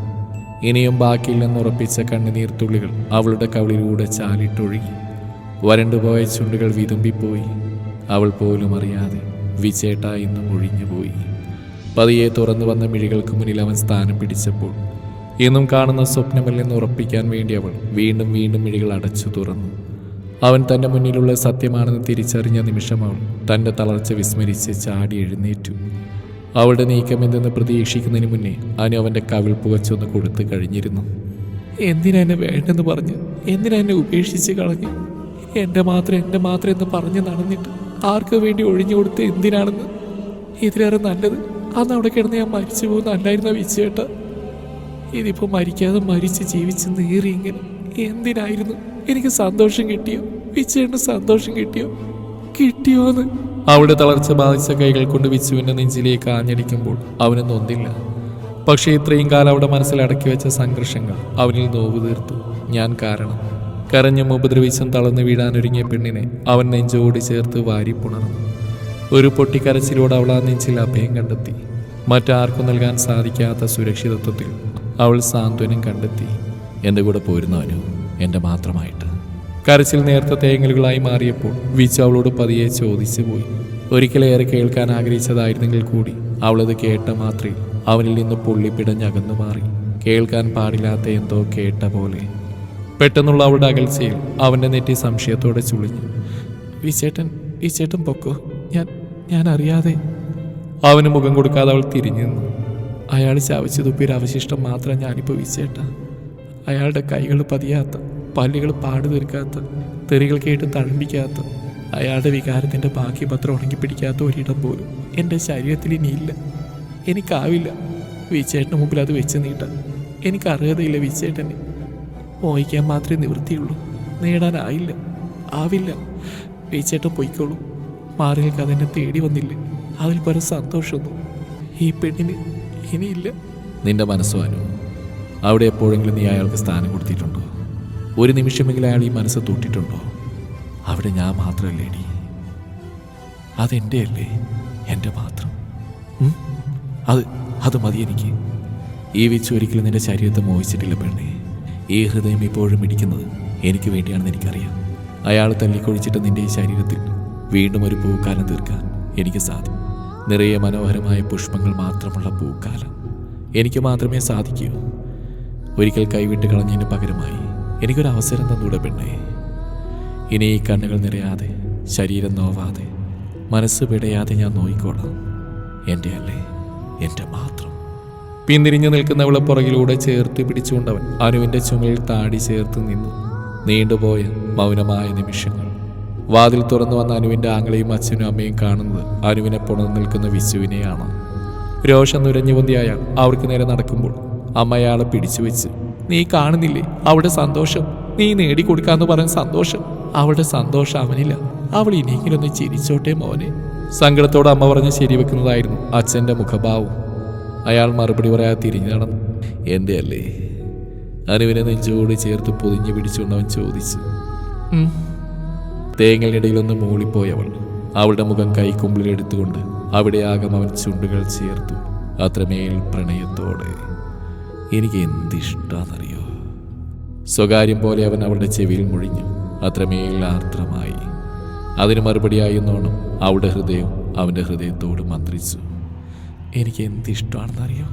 ഇനിയും ബാക്കിയില്ലെന്നുറപ്പിച്ച കണ്ണുനീർത്തുള്ളികൾ അവളുടെ കവിളിലൂടെ ചാലിട്ടൊഴുകി. വരണ്ടുപോയ ചുണ്ടുകൾ വിതുമ്പിപ്പോയി. അവൾ പോലും അറിയാതെ വിചേട്ട എന്നും ഒഴിഞ്ഞുപോയി. പതിയെ തുറന്നു വന്ന മിഴികൾക്ക് മുന്നിൽ അവൻ സ്ഥാനം പിടിച്ചപ്പോൾ എന്നും കാണുന്ന സ്വപ്നമല്ലെന്ന് ഉറപ്പിക്കാൻ വേണ്ടി അവൾ വീണ്ടും വീണ്ടും മിഴികൾ അടച്ചു തുറന്നു. അവൻ തൻ്റെ മുന്നിലുള്ള സത്യമാണെന്ന് തിരിച്ചറിഞ്ഞ നിമിഷം അവൾ തൻ്റെ തളർച്ച വിസ്മരിച്ച് ചാടി എഴുന്നേറ്റു. അവളുടെ നീക്കം എന്തെന്ന് പ്രതീക്ഷിക്കുന്നതിന് മുന്നേ അനു അവൻ്റെ കവിൾ പുകച്ചൊന്ന് കൊടുത്തു കഴിഞ്ഞിരുന്നു. എന്തിനാ എന്നെ വേണ്ടെന്ന് പറഞ്ഞ്, എന്തിനാ എന്നെ ഉപേക്ഷിച്ച് കളഞ്ഞ്, എൻ്റെ മാത്രം എന്ന് പറഞ്ഞ് നടന്നിട്ട് ആർക്ക് വേണ്ടി ഒഴിഞ്ഞു കൊടുത്ത് എന്തിനാണെന്ന്? ഇതിലേറെ നല്ലത് അന്ന് അവിടെ കിടന്ന് ഞാൻ മരിച്ചു പോകുന്നല്ലായിരുന്ന വിച്ചേട്ട. ഇതിപ്പോൾ മരിക്കാതെ മരിച്ച് ജീവിച്ച് നേറി ഇങ്ങനെ എന്തിനായിരുന്നു? എനിക്ക് സന്തോഷം കിട്ടിയോ? വിച്ചേട്ടന് സന്തോഷം കിട്ടിയോന്ന് അവളുടെ തളർച്ച ബാധിച്ച കൈകൾ കൊണ്ട് വിച്ചുവിൻ്റെ നെഞ്ചിലേക്ക് ആഞ്ഞടിക്കുമ്പോൾ അവന് നൊന്നില്ല. പക്ഷേ ഇത്രയും കാലം അവിടെ മനസ്സിൽ അടക്കി വെച്ച സംഘർഷങ്ങൾ അവനിൽ നോവ് തീർത്തു. ഞാൻ കാരണം കരഞ്ഞും ഉപദ്രവിച്ചും തളർന്നു വീഴാനൊരുങ്ങിയ പെണ്ണിനെ അവൻ നെഞ്ചോടി ചേർത്ത് വാരിപ്പുണർന്നു. ഒരു പൊട്ടിക്കരച്ചിലൂടെ അവൾ ആ നെഞ്ചിൽ അഭയം കണ്ടെത്തി. മറ്റാർക്കും നൽകാൻ സാധിക്കാത്ത സുരക്ഷിതത്വത്തിൽ അവൾ സാന്ത്വനം കണ്ടെത്തി. എൻ്റെ കൂടെ പോരുന്നവനു, എൻ്റെ മാത്രമായിട്ട്. കരച്ചിൽ നേർത്ത തേങ്ങലുകളായി മാറിയപ്പോൾ വിച്ചു അവളോട് പതിയെ ചോദിച്ചു പോയി. ഒരിക്കലേറെ കേൾക്കാൻ ആഗ്രഹിച്ചതായിരുന്നെങ്കിൽ കൂടി അവളത് കേട്ട മാത്രയിൽ അവനിൽ നിന്ന് പൊള്ളിപ്പിടഞ്ഞകന്നു മാറി. കേൾക്കാൻ പാടില്ലാത്ത എന്തോ കേട്ട പോലെ പെട്ടെന്നുള്ള അവളുടെ അകൽച്ചയിൽ അവൻ്റെ നെറ്റി സംശയത്തോടെ ചുളിഞ്ഞു. വിച്ചേട്ടൻ പൊക്കോ, ഞാൻ അറിയാതെ. അവന് മുഖം കൊടുക്കാതെ അവൾ തിരിഞ്ഞു നിന്നു. അയാൾ ചവച്ചു തുപ്പിയൊരു അവശിഷ്ടം മാത്രം ഞാനിപ്പോൾ വിച്ചേട്ട. അയാളുടെ കൈകൾ പതിയാത്ത, പല്ലുകൾ പാട് തീർക്കാത്ത, തെറികൾ കേട്ട് തഴമ്പിക്കാത്ത, അയാളുടെ വികാരത്തിൻ്റെ ബാക്കി പത്രം ഉണങ്ങിപ്പിടിക്കാത്ത ഒരിടം പോലും എൻ്റെ ശരീരത്തിൽ ഇനിയില്ല. എനിക്കാവില്ല വിച്ചേട്ടന് മുമ്പിൽ അത് വെച്ച് നീട്ടാൻ. എനിക്ക് അർഹതയില്ല വിച്ചേട്ടന്. മോഹിക്കാൻ മാത്രമേ നിവൃത്തിയുള്ളൂ, നേടാനായില്ല, ആവില്ല. വിച്ചേട്ടൻ പൊയ്ക്കോളൂ. മാറി നിൽക്കാതെ എന്നെ തേടി വന്നില്ലേ, അതിൽ പല സന്തോഷമൊന്നും ഈ പെണ്ണിന് ഇനിയില്ല. നിന്റെ മനസ്സുവാനോ, അവിടെ എപ്പോഴെങ്കിലും നീ അയാൾക്ക് സ്ഥാനം കൊടുത്തിട്ടുണ്ടോ? ഒരു നിമിഷമെങ്കിലും അയാൾ ഈ മനസ്സ് തൊട്ടിട്ടുണ്ടോ? അവിടെ ഞാൻ മാത്രമല്ലേടി, അതെൻ്റെ അല്ലേ, എൻ്റെ മാത്രം. അത് മതി എനിക്ക്. ഈ വിച്ച് ഒരിക്കലും നിന്റെ ശരീരത്തെ മോഹിച്ചിട്ടില്ല പെണ്ണേ. ഈ ഹൃദയം ഇപ്പോഴും ഇടിക്കുന്നത് എനിക്ക് വേണ്ടിയാണെന്ന് എനിക്കറിയാം. അയാൾ തല്ലിക്കൊഴിച്ചിട്ട് നിന്റെ ഈ ശരീരത്തിൽ വീണ്ടും ഒരു പൂക്കാലം തീർക്കാൻ എനിക്ക് സാധിക്കും. നിറയെ മനോഹരമായ പുഷ്പങ്ങൾ മാത്രമുള്ള പൂക്കാലം എനിക്ക് മാത്രമേ സാധിക്കൂ. ഒരിക്കൽ കൈവിട്ട് കളഞ്ഞതിന് പകരമായി എനിക്കൊരു അവസരം തന്നൂടെ പെണ്ണേ. ഇനി ഈ കണ്ണുകൾ നിറയാതെ, ശരീരം നോവാതെ, മനസ്സ് പിടയാതെ ഞാൻ നോയിക്കോളാം. എൻ്റെ അല്ലേ, എൻ്റെ മാത്രം. പിന്തിരിഞ്ഞു നിൽക്കുന്നവളെ പുറകിലൂടെ ചേർത്ത് പിടിച്ചുകൊണ്ടവൻ അനുവിൻ്റെ ചുമലിൽ താടി ചേർത്ത് നിന്നു. നീണ്ടുപോയ മൗനമായ നിമിഷങ്ങൾ. വാതിൽ തുറന്നു വന്ന അനുവിൻ്റെ ആങ്ങളെയും അച്ഛനും അമ്മയും കാണുന്നത് അനുവിനെ പുണർന്നു നിൽക്കുന്ന വിശുവിനെയാണ്. രോഷം നുരഞ്ഞു പൊന്തിയായ അവർക്ക് നേരെ നടക്കുമ്പോൾ അമ്മ അയാളെ പിടിച്ചു വെച്ച്, നീ കാണുന്നില്ലേ അവളുടെ സന്തോഷം? നീ നേടിക്കൊടുക്കാന്ന് പറഞ്ഞ സന്തോഷം, അവളുടെ സന്തോഷം അവനില്ല. അവൾ ഇനിയെങ്കിലൊന്ന് ചിരിച്ചോട്ടെ മോനെ. സങ്കടത്തോടെ അമ്മ പറഞ്ഞ് ശരിവെക്കുന്നതായിരുന്നു അച്ഛൻ്റെ മുഖഭാവം. അയാൾ മറുപടി പറയാതെ തിരിഞ്ഞു നടന്നു. എൻ്റെ അല്ലേ? അനുവിനെ നെഞ്ചോട് ചേർത്ത് പൊതിഞ്ഞു പിടിച്ചുകൊണ്ട് അവൻ ചോദിച്ചു. തേങ്ങലിനിടയിലൊന്ന് മൂളിപ്പോയവൾ അവളുടെ മുഖം കൈക്കുമ്പിളിലെടുത്തുകൊണ്ട് അവിടെ ആകം അവൻ ചുണ്ടുകൾ ചേർത്തു. അത്രമേൽ പ്രണയത്തോടെ. എനിക്ക് എന്തിഷ്ടാന്നറിയോ? സ്വകാര്യം പോലെ അവൻ അവളുടെ ചെവിയിൽ മുഴിഞ്ഞു. അത്രമേൽ ആർദ്രമായി. അതിന് മറുപടിയായി എന്നോണം അവളുടെ ഹൃദയം അവൻ്റെ ഹൃദയത്തോട് മന്ത്രിച്ചു. എനിക്ക് എന്തിഷ്ടമാണെന്നറിയോ?